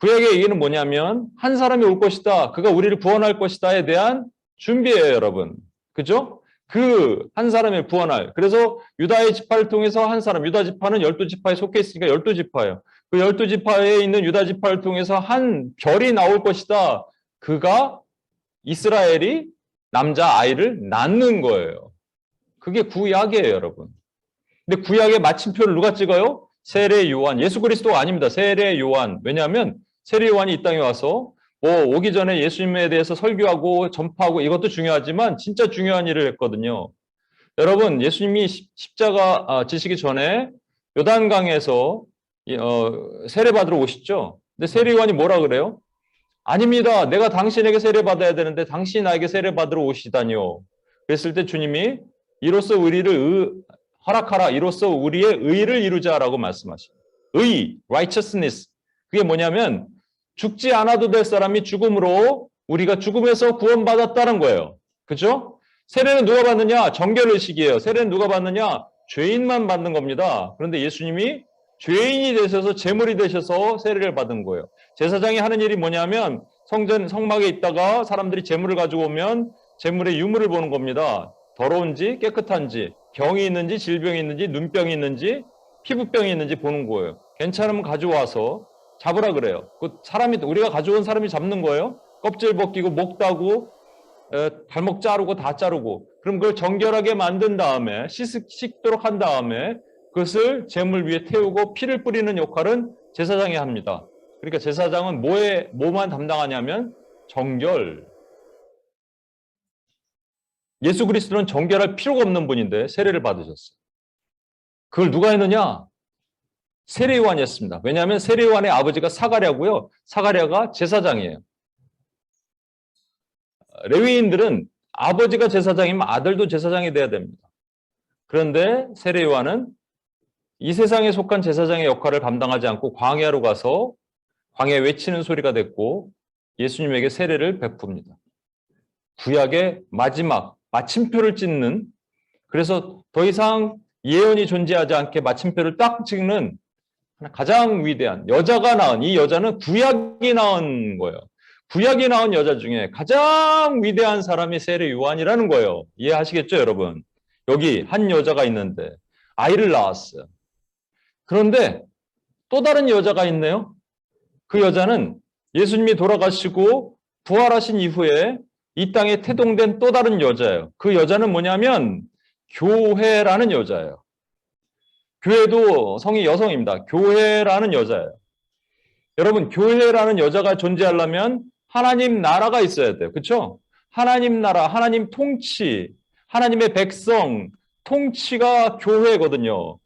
구약의 얘기는 뭐냐면 한 사람이 올 것이다. 그가 우리를 구원할 것이다에 대한 준비예요, 여러분. 그죠? 그 한 사람이 구원할. 그래서 유다의 지파를 통해서 한 사람, 유다 지파는 12지파에 속해 있으니까 12지파예요. 그 12지파에 있는 유다 지파를 통해서 한 별이 나올 것이다. 그가 이스라엘이 남자 아이를 낳는 거예요. 그게 구약이에요, 여러분. 근데 구약의 마침표를 누가 찍어요? 세례 요한. 예수 그리스도가 아닙니다. 세례 요한. 왜냐하면 세례 요한이 이 땅에 와서 오기 전에 예수님에 대해서 설교하고 전파하고 이것도 중요하지만 진짜 중요한 일을 했거든요. 여러분, 예수님이 십자가 지시기 전에 요단강에서 세례받으러 오시죠. 근데 세례 요한이 뭐라 그래요? 아닙니다. 내가 당신에게 세례받아야 되는데 당신이 나에게 세례받으러 오시다니요. 그랬을 때 주님이 이로써 우리를 허락하라. 이로써 우리의 의를 이루자라고 말씀하십니다. 의, righteousness. 그게 뭐냐면 죽지 않아도 될 사람이 죽음으로 우리가 죽음에서 구원받았다는 거예요. 그죠? 세례는 누가 받느냐? 정결의식이에요. 세례는 누가 받느냐? 죄인만 받는 겁니다. 그런데 예수님이 죄인이 되셔서 제물이 되셔서 세례를 받은 거예요. 제사장이 하는 일이 뭐냐면 성막에 있다가 사람들이 제물을 가지고 오면 제물의 유물을 보는 겁니다. 더러운지 깨끗한지, 병이 있는지 질병이 있는지 눈병이 있는지 피부병이 있는지 보는 거예요. 괜찮으면 가져와서 잡으라 그래요. 우리가 가져온 사람이 잡는 거예요. 껍질 벗기고 목 따고 발목 자르고 다 자르고, 그럼 그걸 정결하게 만든 다음에 씻도록 한 다음에 그것을 제물 위에 태우고 피를 뿌리는 역할은 제사장이 합니다. 그러니까 제사장은 뭐만 담당하냐면 정결. 예수 그리스도는 정결할 필요가 없는 분인데 세례를 받으셨어요. 그걸 누가 했느냐? 세례 요한이 했습니다. 왜냐하면 세례 요한의 아버지가 사가랴고요. 사가랴가 제사장이에요. 레위인들은 아버지가 제사장이면 아들도 제사장이 돼야 됩니다. 그런데 세례 요한은 이 세상에 속한 제사장의 역할을 감당하지 않고 광야로 가서 광야에 외치는 소리가 됐고 예수님에게 세례를 베풉니다. 구약의 마지막 마침표를 찍는, 그래서 더 이상 예언이 존재하지 않게 마침표를 딱 찍는 가장 위대한 여자가 낳은, 이 여자는 구약이 낳은 거예요. 구약이 낳은 여자 중에 가장 위대한 사람이 세례 요한이라는 거예요. 이해하시겠죠, 여러분? 여기 한 여자가 있는데 아이를 낳았어요. 그런데 또 다른 여자가 있네요. 그 여자는 예수님이 돌아가시고 부활하신 이후에 이 땅에 태동된 또 다른 여자예요. 그 여자는 뭐냐면 교회라는 여자예요. 교회도 성이 여성입니다. 교회라는 여자예요. 여러분, 교회라는 여자가 존재하려면 하나님 나라가 있어야 돼요. 그렇죠? 하나님 나라, 하나님 통치, 하나님의 백성, 통치가 교회거든요.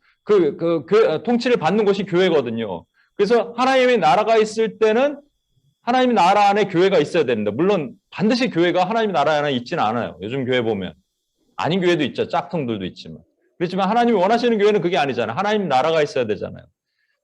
통치를 받는 것이 교회거든요. 그래서 하나님의 나라가 있을 때는 하나님 나라 안에 교회가 있어야 됩니다. 물론 반드시 교회가 하나님 나라 안에 있지는 않아요. 요즘 교회 보면. 아닌 교회도 있죠. 짝퉁들도 있지만. 그렇지만 하나님이 원하시는 교회는 그게 아니잖아요. 하나님 나라가 있어야 되잖아요.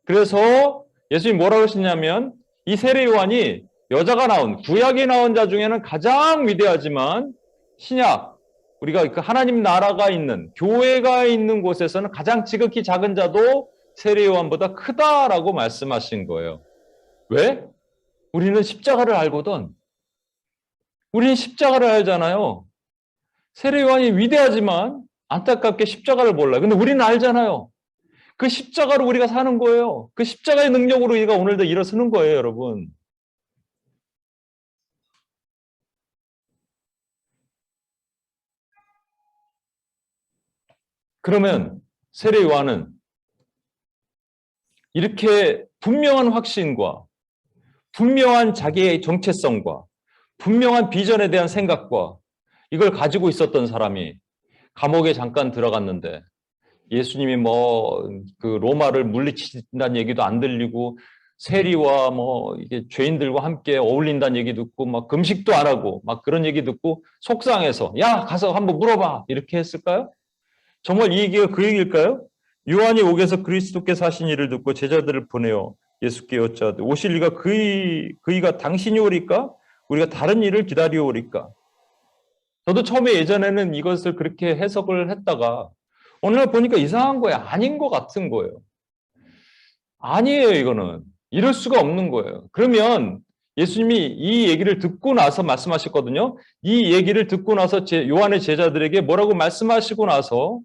그래서 예수님이 뭐라고 하시냐면 이 세례 요한이 여자가 나온, 구약에 나온 자 중에는 가장 위대하지만 신약, 우리가 그 하나님 나라가 있는, 교회가 있는 곳에서는 가장 지극히 작은 자도 세례 요한보다 크다라고 말씀하신 거예요. 왜? 우리는 십자가를 알거든. 우리는 십자가를 알잖아요. 세례 요한이 위대하지만 안타깝게 십자가를 몰라요. 근데 우리는 알잖아요. 그 십자가로 우리가 사는 거예요. 그 십자가의 능력으로 우리가 오늘도 일어서는 거예요, 여러분. 그러면 세례 요한은 이렇게 분명한 확신과 분명한 자기의 정체성과 분명한 비전에 대한 생각과 이걸 가지고 있었던 사람이 감옥에 잠깐 들어갔는데 예수님이 뭐 그 로마를 물리친다는 얘기도 안 들리고 세리와 뭐 이게 죄인들과 함께 어울린다는 얘기 듣고 막 금식도 안 하고 막 그런 얘기 듣고 속상해서 야 가서 한번 물어봐 이렇게 했을까요? 정말 이 얘기가 그 얘기일까요? 요한이 옥에서 그리스도께서 하신 일을 듣고 제자들을 보내어 예수께 여짜되 오실 이가 그이가 당신이 오리까? 우리가 다른 일을 기다려오리까? 저도 처음에 예전에는 이것을 그렇게 해석을 했다가 오늘 보니까 이상한 거예요. 아닌 것 같은 거예요. 아니에요, 이거는. 이럴 수가 없는 거예요. 그러면 예수님이 이 얘기를 듣고 나서 말씀하셨거든요. 이 얘기를 듣고 나서 요한의 제자들에게 뭐라고 말씀하시고 나서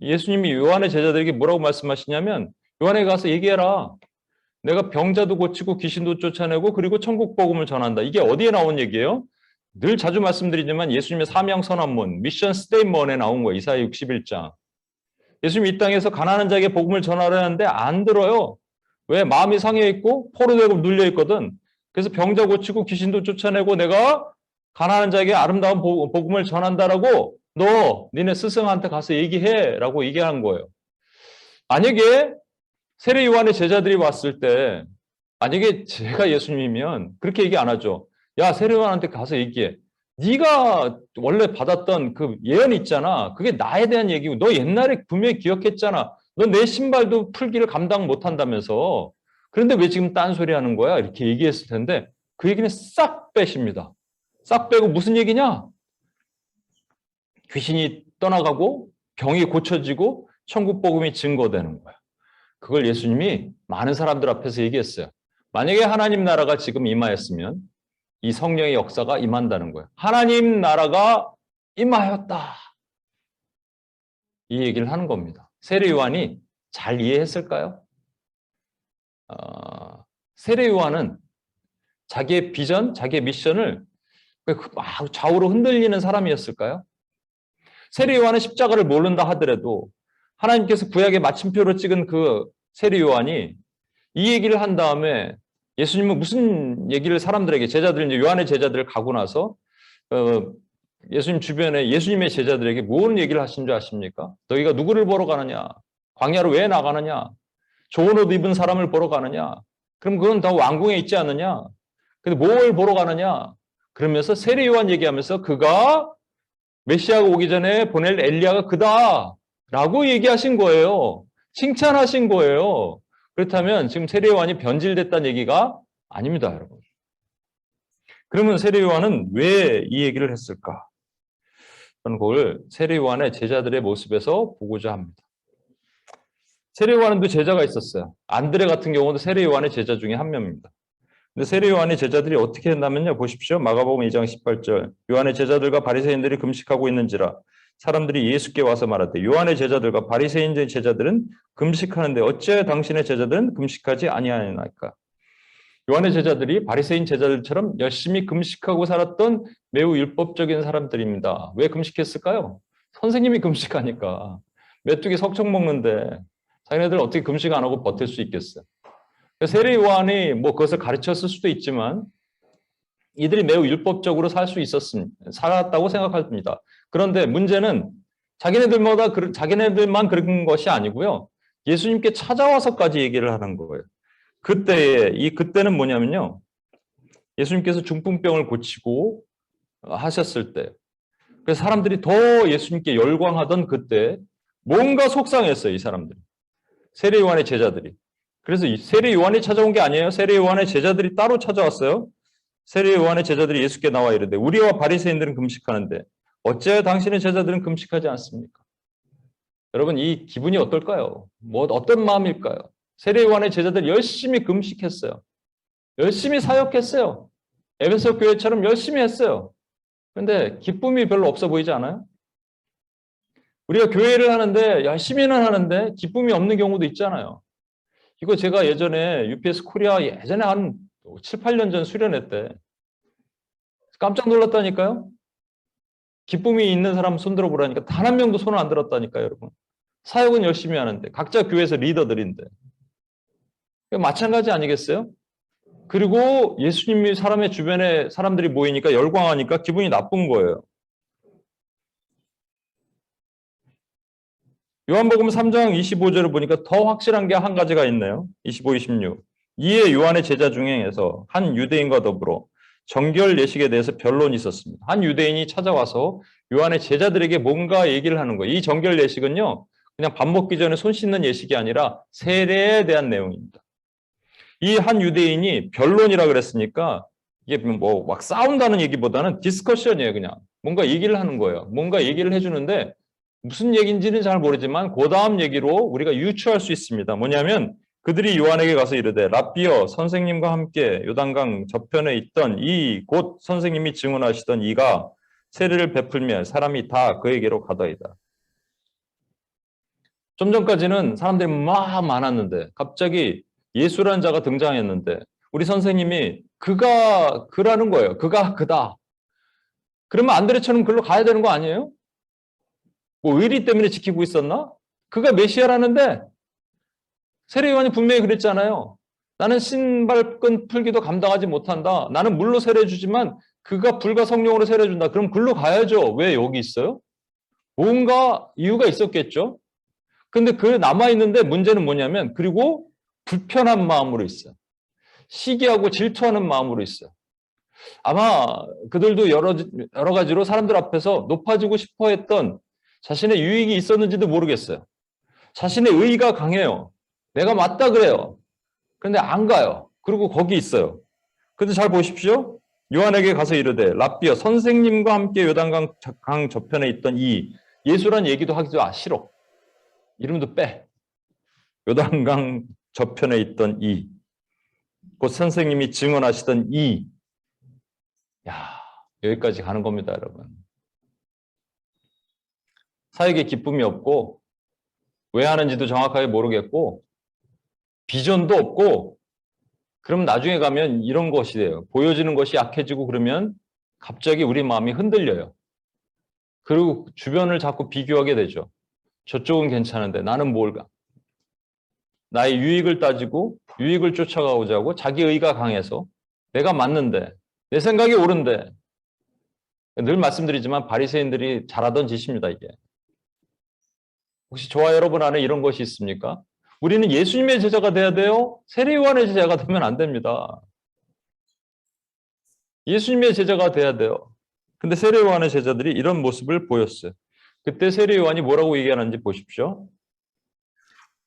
예수님이 요한의 제자들에게 뭐라고 말씀하시냐면 요한에 가서 얘기해라. 내가 병자도 고치고 귀신도 쫓아내고 그리고 천국 복음을 전한다. 이게 어디에 나온 얘기예요? 늘 자주 말씀드리지만 예수님의 사명 선언문, 미션 스테이트먼트에 나온 거예요. 이사야 61장. 예수님이 이 땅에서 가난한 자에게 복음을 전하려는데 안 들어요. 왜? 마음이 상해 있고 포로되고 눌려 있거든. 그래서 병자 고치고 귀신도 쫓아내고 내가 가난한 자에게 아름다운 복음을 전한다라고 니네 스승한테 가서 얘기해라고 얘기한 거예요. 만약에 세례 요한의 제자들이 왔을 때 만약에 제가 예수님이면 그렇게 얘기 안 하죠. 야, 세례 요한한테 가서 얘기해. 네가 원래 받았던 그 예언 있잖아. 그게 나에 대한 얘기고 너 옛날에 분명히 기억했잖아. 너 내 신발도 풀기를 감당 못한다면서. 그런데 왜 지금 딴소리 하는 거야? 이렇게 얘기했을 텐데 그 얘기는 싹 빼십니다. 싹 빼고 무슨 얘기냐? 귀신이 떠나가고 병이 고쳐지고 천국 복음이 증거되는 거야. 그걸 예수님이 많은 사람들 앞에서 얘기했어요. 만약에 하나님 나라가 지금 임하였으면 이 성령의 역사가 임한다는 거예요. 하나님 나라가 임하였다. 이 얘기를 하는 겁니다. 세례 요한이 잘 이해했을까요? 세례 요한은 자기의 비전, 자기의 미션을 막 좌우로 흔들리는 사람이었을까요? 세례 요한은 십자가를 모른다 하더라도 하나님께서 구약의 마침표로 찍은 그 세례 요한이 이 얘기를 한 다음에 예수님은 무슨 얘기를 사람들에게 제자들 이제 요한의 제자들을 가고 나서 예수님 주변에 예수님의 제자들에게 무슨 얘기를 하신 줄 아십니까? 너희가 누구를 보러 가느냐? 광야로 왜 나가느냐? 좋은 옷 입은 사람을 보러 가느냐? 그럼 그건 다 왕궁에 있지 않느냐? 근데 뭘 보러 가느냐? 그러면서 세례 요한 얘기하면서 그가 메시아가 오기 전에 보낼 엘리야가 그다라고 얘기하신 거예요. 칭찬하신 거예요. 그렇다면 지금 세례 요한이 변질됐다는 얘기가 아닙니다, 여러분. 그러면 세례 요한은 왜 이 얘기를 했을까? 저는 그걸 세례 요한의 제자들의 모습에서 보고자 합니다. 세례 요한도 제자가 있었어요. 안드레 같은 경우도 세례 요한의 제자 중에 한 명입니다. 근데 세례 요한의 제자들이 어떻게 했냐면요. 보십시오. 마가복음 2장 18절. 요한의 제자들과 바리새인들이 금식하고 있는지라 사람들이 예수께 와서 말하되 요한의 제자들과 바리새인의 제자들은 금식하는데 어찌하여 당신의 제자들은 금식하지 아니하나이까? 요한의 제자들이 바리새인 제자들처럼 열심히 금식하고 살았던 매우 율법적인 사람들입니다. 왜 금식했을까요? 선생님이 금식하니까. 메뚜기 석청 먹는데 자기네들 어떻게 금식 안 하고 버틸 수 있겠어요? 세례 요한이 뭐 그것을 가르쳤을 수도 있지만 이들이 매우 율법적으로 살았다고 생각합니다. 그런데 문제는 자기네들만 그런 것이 아니고요. 예수님께 찾아와서까지 얘기를 하는 거예요. 그때는 뭐냐면요. 예수님께서 중풍병을 고치고 하셨을 때, 그래서 사람들이 더 예수님께 열광하던 그때 뭔가 속상했어요, 이 사람들이. 세례 요한의 제자들이. 그래서 이 세례 요한이 찾아온 게 아니에요. 세례 요한의 제자들이 따로 찾아왔어요. 세례 요한의 제자들이 예수께 나와 이르되 우리와 바리새인들은 금식하는데 어찌하여 당신의 제자들은 금식하지 않습니까? 여러분 이 기분이 어떨까요? 어떤 마음일까요? 세례 요한의 제자들 열심히 금식했어요. 열심히 사역했어요. 에베소 교회처럼 열심히 했어요. 그런데 기쁨이 별로 없어 보이지 않아요? 우리가 교회를 하는데 열심히는 하는데 기쁨이 없는 경우도 있잖아요. 이거 제가 예전에 UPS 코리아 예전에 한 7, 8년 전 수련회 때 깜짝 놀랐다니까요. 기쁨이 있는 사람 손 들어보라니까 단 한 명도 손을 안 들었다니까요, 여러분. 사역은 열심히 하는데 각자 교회에서 리더들인데 마찬가지 아니겠어요? 그리고 예수님이 사람의 주변에 사람들이 모이니까 열광하니까 기분이 나쁜 거예요. 요한복음 3장 25절을 보니까 더 확실한 게 한 가지가 있네요. 25, 26. 이에 요한의 제자 중에서 한 유대인과 더불어 정결 예식에 대해서 변론이 있었습니다. 한 유대인이 찾아와서 요한의 제자들에게 뭔가 얘기를 하는 거예요. 이 정결 예식은요, 그냥 밥 먹기 전에 손 씻는 예식이 아니라 세례에 대한 내용입니다. 이 한 유대인이 변론이라 그랬으니까 이게 뭐 막 싸운다는 얘기보다는 디스커션이에요. 그냥 뭔가 얘기를 하는 거예요. 뭔가 얘기를 해주는데 무슨 얘기인지는 잘 모르지만 그 다음 얘기로 우리가 유추할 수 있습니다. 뭐냐면 그들이 요한에게 가서 이르되 랍비여 선생님과 함께 요단강 저편에 있던 이 곧 선생님이 증언하시던 이가 세례를 베풀며 사람이 다 그에게로 가더이다. 좀 전까지는 사람들이 막 많았는데 갑자기 예수라는 자가 등장했는데 우리 선생님이 그가 그라는 거예요. 그가 그다. 그러면 안드레처럼 글로 가야 되는 거 아니에요? 뭐 의리 때문에 지키고 있었나? 그가 메시아라는데 세례요한이 분명히 그랬잖아요. 나는 신발끈 풀기도 감당하지 못한다. 나는 물로 세례 주지만 그가 불과 성령으로 세례 준다. 그럼 글로 가야죠. 왜 여기 있어요? 뭔가 이유가 있었겠죠. 근데 그 남아있는데 문제는 뭐냐면 그리고 불편한 마음으로 있어요. 시기하고 질투하는 마음으로 있어요. 아마 그들도 여러 가지로 사람들 앞에서 높아지고 싶어 했던 자신의 유익이 있었는지도 모르겠어요. 자신의 의의가 강해요. 내가 맞다 그래요. 그런데 안 가요. 그리고 거기 있어요. 근데 잘 보십시오. 요한에게 가서 이르되 랍비여 선생님과 함께 요단강 저편에 있던 이 예수란 얘기도 하기도 싫어. 이름도 빼. 요단강 저편에 있던 이 곧 선생님이 증언하시던 이 여기까지 가는 겁니다, 여러분. 사역에 기쁨이 없고 왜 하는지도 정확하게 모르겠고 비전도 없고 그럼 나중에 가면 이런 것이 돼요. 보여지는 것이 약해지고 그러면 갑자기 우리 마음이 흔들려요. 그리고 주변을 자꾸 비교하게 되죠. 저쪽은 괜찮은데 나는 뭘까? 나의 유익을 따지고 유익을 쫓아가고자 하고 자기 의가 강해서 내가 맞는데 내 생각이 옳은데 늘 말씀드리지만 바리새인들이 잘하던 짓입니다. 이게. 혹시 저와 여러분 안에 이런 것이 있습니까? 우리는 예수님의 제자가 돼야 돼요. 세례요한의 제자가 되면 안 됩니다. 예수님의 제자가 돼야 돼요. 근데 세례요한의 제자들이 이런 모습을 보였어요. 그때 세례요한이 뭐라고 얘기하는지 보십시오.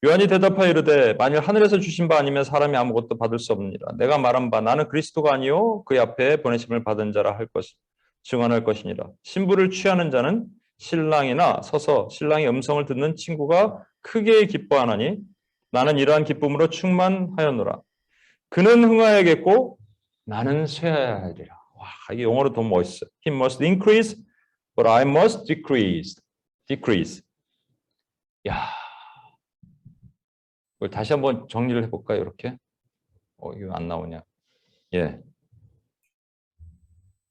요한이 대답하여 이르되 만일 하늘에서 주신 바 아니면 사람이 아무것도 받을 수 없느니라. 내가 말한 바 나는 그리스도가 아니요 그의 앞에 보내심을 받은 자라 할 것이 증언할 것이니라. 신부를 취하는 자는 신랑이나 서서 신랑의 음성을 듣는 친구가 크게 기뻐하나니 나는 이러한 기쁨으로 충만하였노라. 그는 흥하여야겠고 나는 쇠하여야 하리라. 와, 이게 영어로 더 멋있어요. He must increase, but I must decrease. 야, 이걸 다시 한번 정리를 해볼까요? 이렇게. 이거 안 나오냐? 예.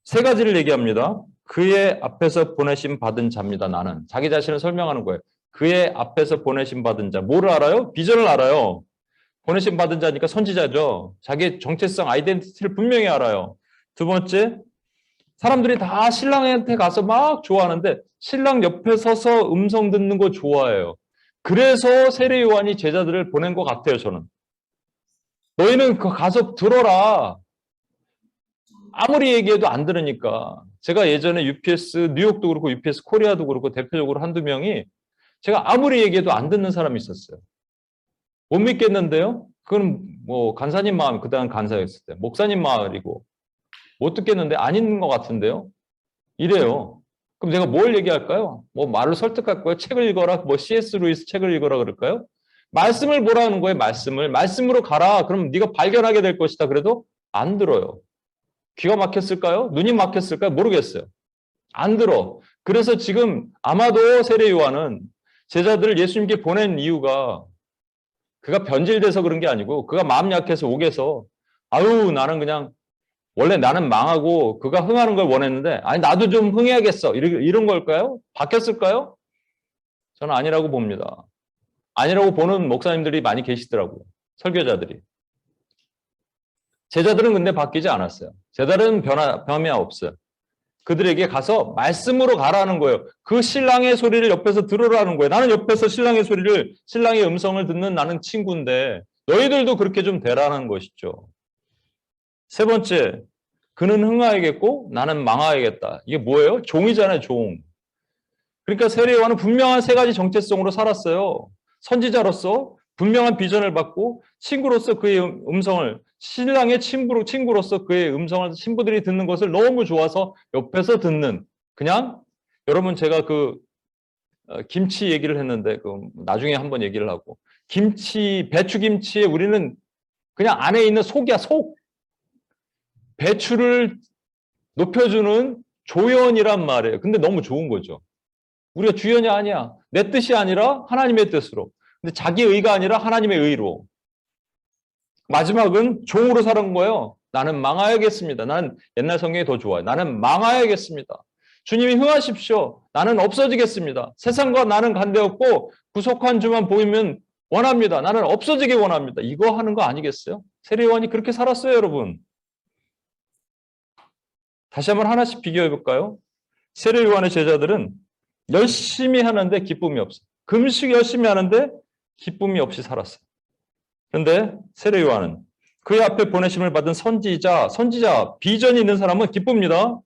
세 가지를 얘기합니다. 그의 앞에서 보내심 받은 자입니다. 나는. 자기 자신을 설명하는 거예요. 그의 앞에서 보내심 받은 자. 뭐를 알아요? 비전을 알아요. 보내심 받은 자니까 선지자죠. 자기의 정체성, 아이덴티티를 분명히 알아요. 두 번째, 사람들이 다 신랑한테 가서 막 좋아하는데 신랑 옆에 서서 음성 듣는 거 좋아해요. 그래서 세례 요한이 제자들을 보낸 것 같아요, 저는. 너희는 가서 들어라. 아무리 얘기해도 안 들으니까. 제가 예전에 UPS, 뉴욕도 그렇고 UPS 코리아도 그렇고 대표적으로 한두 명이 제가 아무리 얘기해도 안 듣는 사람이 있었어요. 못 믿겠는데요? 그건 뭐 간사님 마음, 그다음 간사였을 때. 목사님 마을이고 못 듣겠는데 안 있는 것 같은데요? 이래요. 그럼 제가 뭘 얘기할까요? 뭐 말을 설득할 거예요? 책을 읽어라. 뭐 C.S. 루이스 책을 읽어라 그럴까요? 말씀을 보라는 거예요. 말씀으로 가라. 그럼 네가 발견하게 될 것이다. 그래도 안 들어요. 귀가 막혔을까요? 눈이 막혔을까요? 모르겠어요. 안 들어. 그래서 지금 아마도 세례 요한은 제자들을 예수님께 보낸 이유가 그가 변질돼서 그런 게 아니고 그가 마음 약해서 옥에서 아유 나는 그냥 원래 나는 망하고 그가 흥하는 걸 원했는데 아니 나도 좀 흥해야겠어 이런 걸까요? 바뀌었을까요? 저는 아니라고 봅니다. 아니라고 보는 목사님들이 많이 계시더라고요. 설교자들이. 제자들은 근데 바뀌지 않았어요. 제자들은 변함이 없어요. 그들에게 가서 말씀으로 가라는 거예요. 그 신랑의 소리를 옆에서 들으라는 거예요. 나는 옆에서 신랑의 음성을 듣는 나는 친구인데 너희들도 그렇게 좀 되라는 것이죠. 세 번째, 그는 흥하야겠고 나는 망하야겠다. 이게 뭐예요? 종이잖아요, 종. 그러니까 세례 요한은 분명한 세 가지 정체성으로 살았어요. 선지자로서 분명한 비전을 받고 친구로서 그의 음성을 신랑의 친구로서 그의 음성을 신부들이 듣는 것을 너무 좋아서 옆에서 듣는 그냥 여러분 제가 김치 얘기를 했는데 나중에 한번 얘기를 하고 배추김치에 우리는 그냥 안에 있는 속이야 속 배추를 높여주는 조연이란 말이에요. 근데 너무 좋은 거죠. 우리가 주연이 아니야. 내 뜻이 아니라 하나님의 뜻으로. 근데 자기 의가 아니라 하나님의 의로. 마지막은 종으로 살은 거예요. 나는 망하야겠습니다. 나는 옛날 성경이 더 좋아요. 나는 망하야겠습니다. 주님이 흥하십시오. 나는 없어지겠습니다. 세상과 나는 관계없고 구속한 주만 보이면 원합니다. 나는 없어지기 원합니다. 이거 하는 거 아니겠어요? 세례 요한이 그렇게 살았어요, 여러분. 다시 한번 하나씩 비교해 볼까요? 세례 요한의 제자들은 열심히 하는데 기쁨이 없어요. 금식 열심히 하는데 기쁨이 없이 살았어요. 그런데 세례 요한은 그의 앞에 보내심을 받은 선지자, 비전이 있는 사람은 기쁩니다.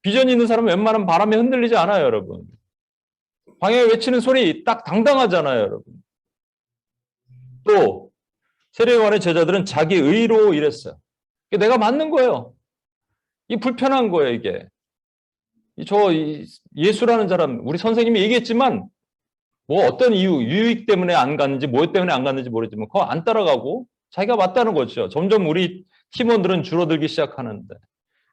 비전이 있는 사람은 웬만하면 바람에 흔들리지 않아요, 여러분. 광야에 외치는 소리 딱 당당하잖아요, 여러분. 또 세례 요한의 제자들은 자기 의로 일했어요. 내가 맞는 거예요. 이 불편한 거예요, 이게. 예수라는 사람, 우리 선생님이 얘기했지만, 뭐 어떤 이유, 유익 때문에 안 갔는지, 뭐 때문에 안 갔는지 모르지만, 그거 안 따라가고, 자기가 맞다는 거죠. 점점 우리 팀원들은 줄어들기 시작하는데.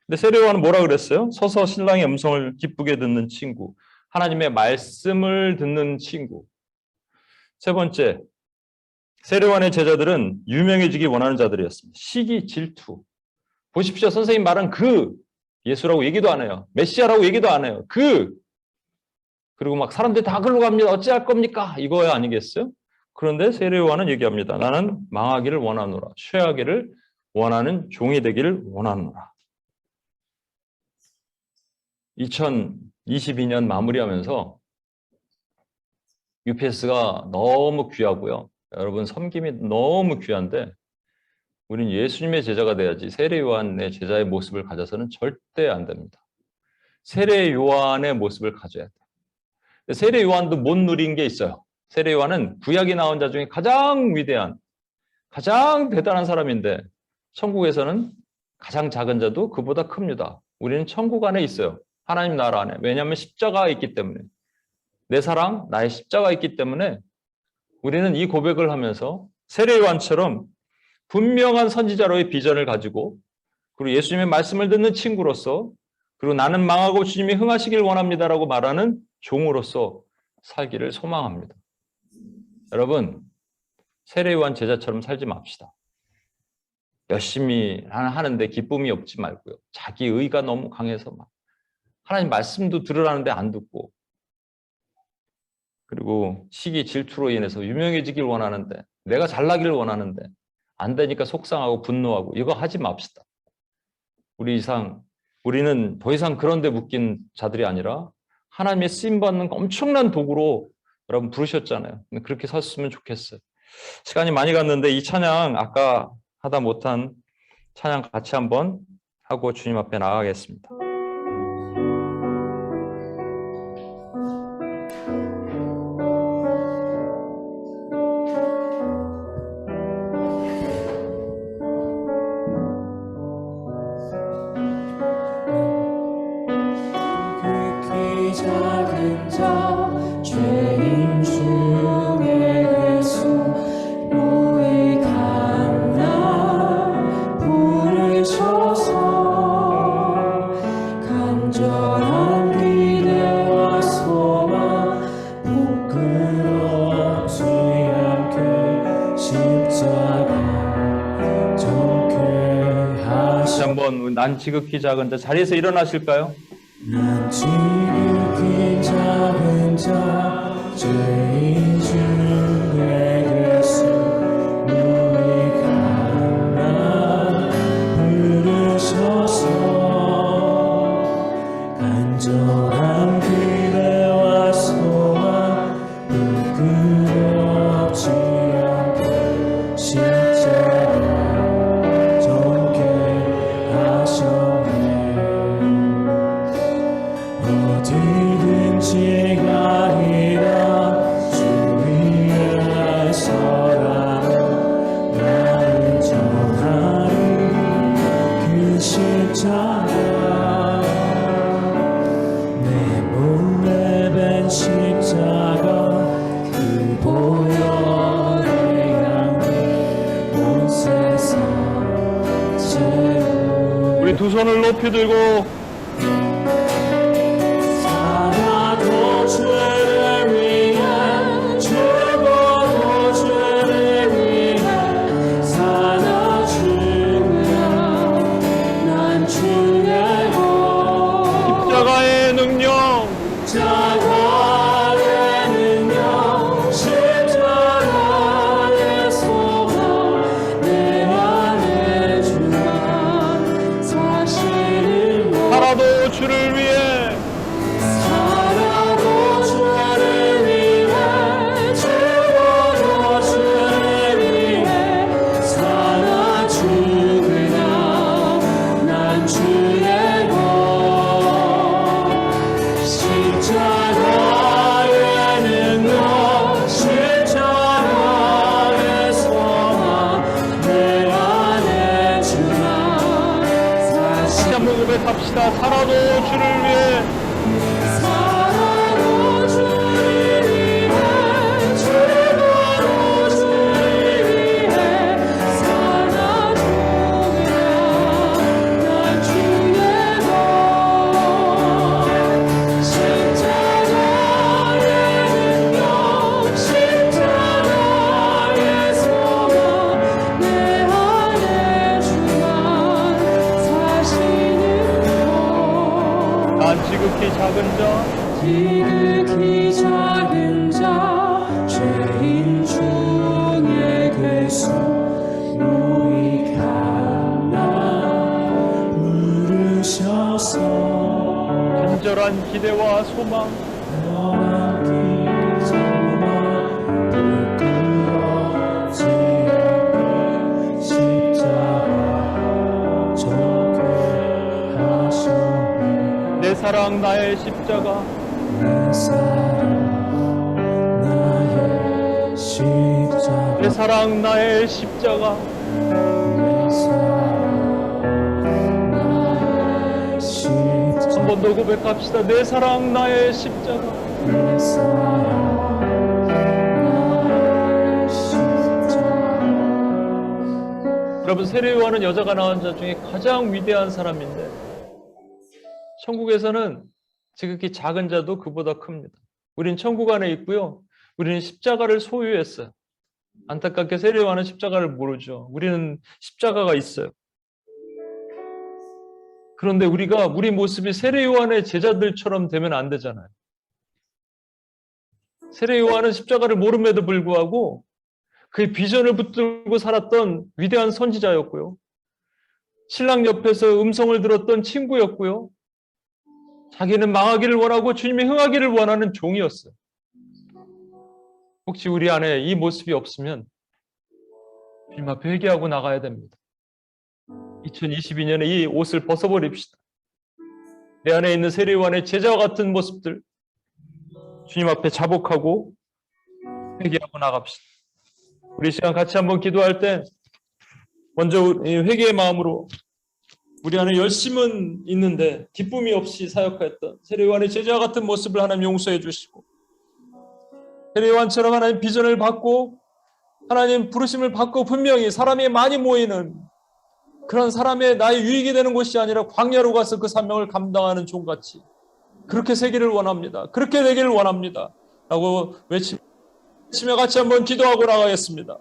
근데 세례 요한은 뭐라 그랬어요? 서서 신랑의 음성을 기쁘게 듣는 친구, 하나님의 말씀을 듣는 친구. 세 번째, 세례 요한의 제자들은 유명해지기 원하는 자들이었습니다. 시기, 질투. 보십시오. 선생님 말은 예수라고 얘기도 안 해요. 메시아라고 얘기도 안 해요. 그리고 막 사람들이 다 글로 갑니다. 어찌할 겁니까? 이거야 아니겠어요? 그런데 세례 요한은 얘기합니다. 나는 망하기를 원하노라. 쇠하기를 원하는 종이 되기를 원하노라. 2022년 마무리하면서 UPS가 너무 귀하고요. 여러분 섬김이 너무 귀한데 우리는 예수님의 제자가 돼야지 세례 요한의 제자의 모습을 가져서는 절대 안 됩니다. 세례 요한의 모습을 가져야 돼요. 세례 요한도 못 누린 게 있어요. 세례 요한은 구약이 나온 자 중에 가장 위대한, 가장 대단한 사람인데 천국에서는 가장 작은 자도 그보다 큽니다. 우리는 천국 안에 있어요. 하나님 나라 안에. 왜냐하면 십자가가 있기 때문에. 내 사랑, 나의 십자가가 있기 때문에 우리는 이 고백을 하면서 세례 요한처럼 분명한 선지자로의 비전을 가지고 그리고 예수님의 말씀을 듣는 친구로서 그리고 나는 망하고 주님이 흥하시길 원합니다라고 말하는 종으로서 살기를 소망합니다. 여러분, 세례 요한 제자처럼 살지 맙시다. 열심히 하는데 기쁨이 없지 말고요. 자기 의가 너무 강해서 막 하나님 말씀도 들으라는데 안 듣고 그리고 시기 질투로 인해서 유명해지길 원하는데 내가 잘나기를 원하는데 안 되니까 속상하고 분노하고 이거 하지 맙시다. 우리는 더 이상 그런 데 묶인 자들이 아니라 하나님의 쓰임받는 엄청난 도구로 여러분 부르셨잖아요. 그렇게 섰으면 좋겠어요. 시간이 많이 갔는데 이 찬양 아까 하다 못한 찬양 같이 한번 하고 주님 앞에 나가겠습니다. 작은 자 죄인 중에 예수 유익한 날 부르셔서 간절한 기대와 소망 부끄럽지 않게 십자가 정케 하시. 한번 난 지극히 작은 자 자리에서 일어나실까요? 난 지극히 작은 자 죄인 중에 예수 유익한 날 십자가 그 보혈의 향기 온 세상 채우리. 우리 두 손을 높이 들고 살아도 죄를 위해 죽어도 죄를 위해 살아 죽으라. 난 주의 것 십자가의 능력, 십자가의 능력 십자가의 소망 내 안에 주만 사실을 살아도 주를 위해 살아도 주를 위해 죽어도 주를 위해 살아 죽으나 난 주의 것 십자가의 능력 십자가의 소망 내 안에 주만 다시 한번 고백합시다. 살아도 주를 위해 살아도 주를 위해 죽어도 주를 위해 살아 죽으라. 난 주의 것 십자가의 능력 십자가의 소망 내 안에 주만 사시는 난 지극히 작은 자, 지극히 작은 자 죄인 중에 괴수 유익한 나 부르셔서 간절한 기대와 소망, 너만 기도만 부끄러지 않게 십자가 적게 하셨네. 내 사랑 나의 십자가, 내 사랑 나의 십자가 내 사랑 나의 십자가, 내 사랑 나의 십자가 한 번 더 고백합시다. 내 사랑 나의 십자가. 내 사랑 나의 십자가. 여러분, 세례요한은 여자가 낳은 자 중에 가장 위대한 사람인데 천국에서는 지극히 작은 자도 그보다 큽니다. 우린 천국 안에 있고요. 우리는 십자가를 소유했어요. 안타깝게 세례요한은 십자가를 모르죠. 우리는 십자가가 있어요. 그런데 우리 모습이 세례요한의 제자들처럼 되면 안 되잖아요. 세례요한은 십자가를 모름에도 불구하고 그의 비전을 붙들고 살았던 위대한 선지자였고요. 신랑 옆에서 음성을 들었던 친구였고요. 자기는 망하기를 원하고 주님이 흥하기를 원하는 종이었어요. 혹시 우리 안에 이 모습이 없으면 주님 앞에 회개하고 나가야 됩니다. 2022년에 이 옷을 벗어버립시다. 내 안에 있는 세례요한의 제자와 같은 모습들 주님 앞에 자복하고 회개하고 나갑시다. 우리 이 시간 같이 한번 기도할 때 먼저 회개의 마음으로 우리 안에 열심은 있는데 기쁨이 없이 사역하였던 세례요한의 제자와 같은 모습을 하나님 용서해 주시고 세례요한처럼 하나님 비전을 받고 하나님 부르심을 받고 분명히 사람이 많이 모이는 그런 사람의 나의 유익이 되는 곳이 아니라 광야로 가서 그 사명을 감당하는 종같이 그렇게 세기를 원합니다. 그렇게 되기를 원합니다. 라고 외치며 같이 한번 기도하고 나가겠습니다.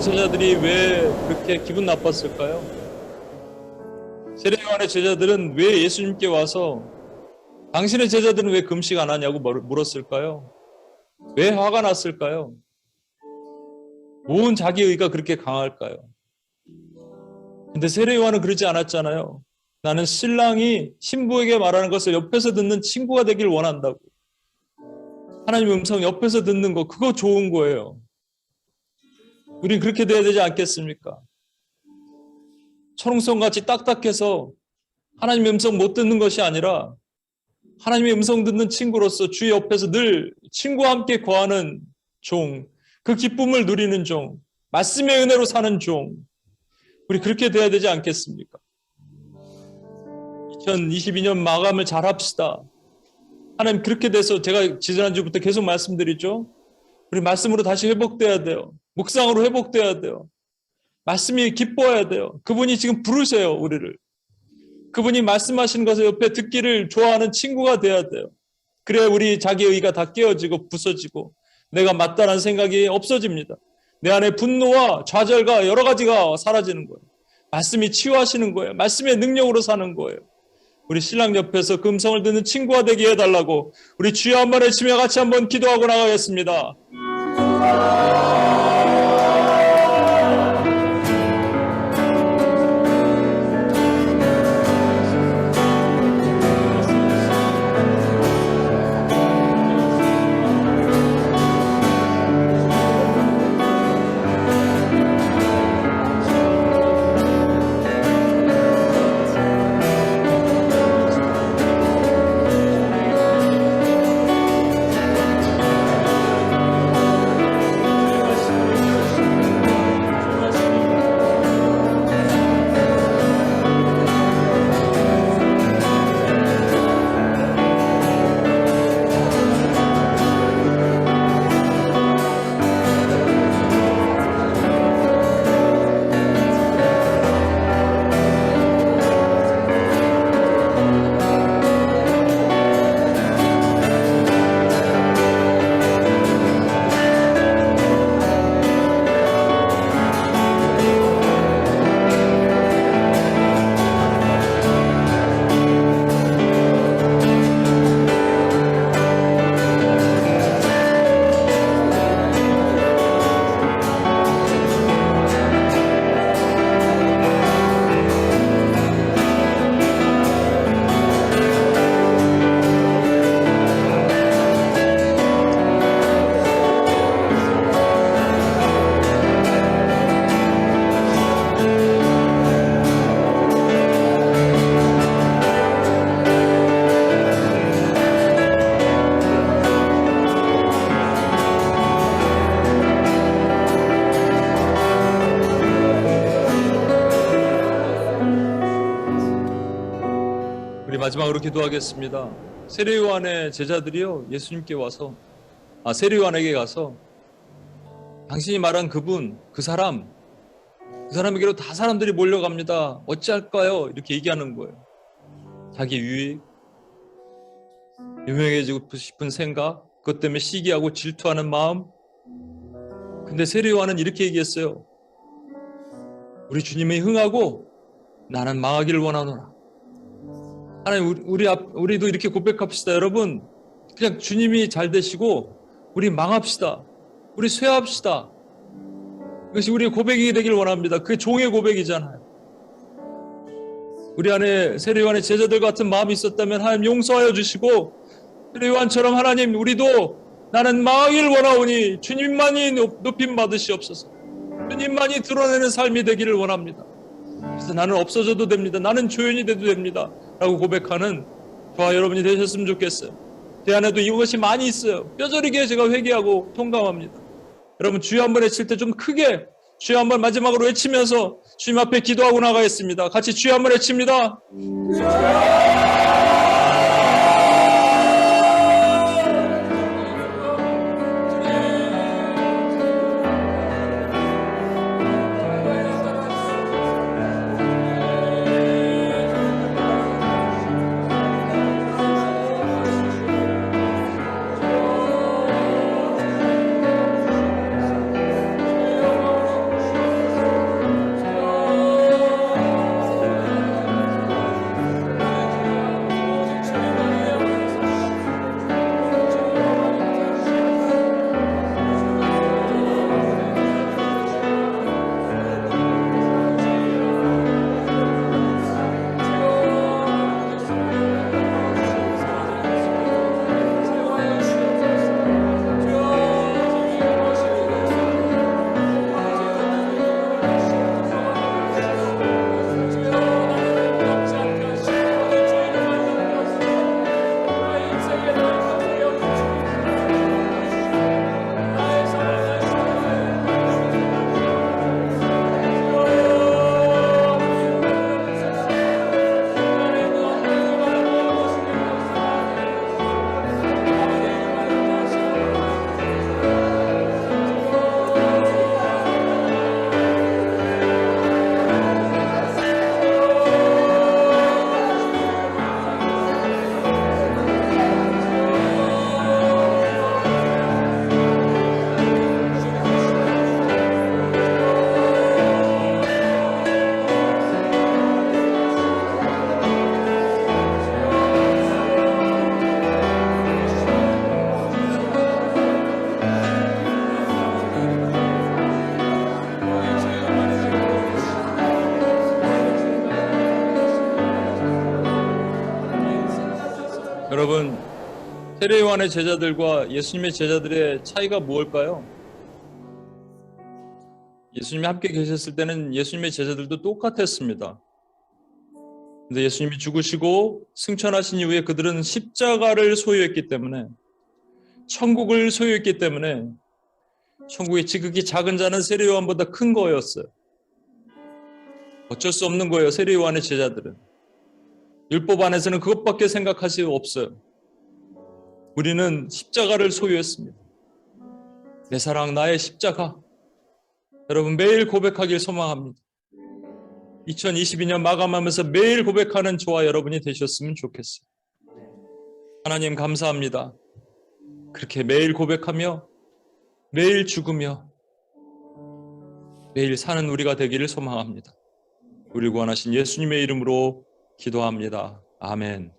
제자들이 왜 그렇게 기분 나빴을까요? 세례 요한의 제자들은 왜 예수님께 와서 당신의 제자들은 왜 금식 안 하냐고 물었을까요? 왜 화가 났을까요? 온 자기의가 그렇게 강할까요? 근데 세례 요한은 그러지 않았잖아요. 나는 신랑이 신부에게 말하는 것을 옆에서 듣는 친구가 되길 원한다고. 하나님의 음성 옆에서 듣는 거, 그거 좋은 거예요. 우린 그렇게 돼야 되지 않겠습니까? 철옹성같이 딱딱해서 하나님의 음성 못 듣는 것이 아니라 하나님의 음성 듣는 친구로서 주 옆에서 늘 친구와 함께 거하는 종, 그 기쁨을 누리는 종, 말씀의 은혜로 사는 종, 우리 그렇게 돼야 되지 않겠습니까? 2022년 마감을 잘 합시다. 하나님 그렇게 돼서 제가 지난주부터 계속 말씀드리죠. 우리 말씀으로 다시 회복돼야 돼요. 묵상으로 회복돼야 돼요. 말씀이 기뻐야 돼요. 그분이 지금 부르세요, 우리를. 그분이 말씀하시는 것을 옆에 듣기를 좋아하는 친구가 돼야 돼요. 그래야 우리 자기의가 다 깨어지고 부서지고 내가 맞다는 생각이 없어집니다. 내 안에 분노와 좌절과 여러 가지가 사라지는 거예요. 말씀이 치유하시는 거예요. 말씀의 능력으로 사는 거예요. 우리 신랑 옆에서 그 음성을 듣는 친구가 되게 해달라고 우리 주여 한번 외치며 같이 한번 기도하고 나가겠습니다. 마지막으로 기도하겠습니다. 세례 요한의 제자들이요 예수님께 와서 세례 요한에게 가서 당신이 말한 그분, 그 사람에게로 다 사람들이 몰려갑니다. 어찌할까요? 이렇게 얘기하는 거예요. 자기 유익, 유명해지고 싶은 생각, 그것 때문에 시기하고 질투하는 마음. 근데 세례 요한은 이렇게 얘기했어요. 우리 주님이 흥하고 나는 망하기를 원하노라. 하나님, 우리도 이렇게 고백합시다. 여러분, 그냥 주님이 잘 되시고 우리 망합시다. 우리 쇠합시다. 이것이 우리의 고백이 되길 원합니다. 그게 종의 고백이잖아요. 우리 안에 세례 요한의 제자들 같은 마음이 있었다면 하나님 용서하여 주시고, 세례 요한처럼 하나님, 우리도 나는 망하기를 원하오니 주님만이 높임 받으시옵소서. 주님만이 드러내는 삶이 되기를 원합니다. 그래서 나는 없어져도 됩니다. 나는 조연이 돼도 됩니다. 라고 고백하는 저와 여러분이 되셨으면 좋겠어요. 제 안에도 이것이 많이 있어요. 뼈저리게 제가 회개하고 통감합니다. 여러분 주여 한번 외칠 때 좀 크게 주여 한번 마지막으로 외치면서 주님 앞에 기도하고 나가겠습니다. 같이 주여 한번 외칩니다. 여러분, 세례 요한의 제자들과 예수님의 제자들의 차이가 무엇일까요? 예수님이 함께 계셨을 때는 예수님의 제자들도 똑같았습니다. 근데 예수님이 죽으시고 승천하신 이후에 그들은 십자가를 소유했기 때문에, 천국을 소유했기 때문에 천국의 지극히 작은 자는 세례 요한보다 큰 거였어요. 어쩔 수 없는 거예요. 세례 요한의 제자들은 율법 안에서는 그것밖에 생각할 수 없어요. 우리는 십자가를 소유했습니다. 내 사랑 나의 십자가. 여러분, 매일 고백하길 소망합니다. 2022년 마감하면서 매일 고백하는 저와 여러분이 되셨으면 좋겠어요. 하나님 감사합니다. 그렇게 매일 고백하며 매일 죽으며 매일 사는 우리가 되기를 소망합니다. 우리 구원하신 예수님의 이름으로 기도합니다. 아멘.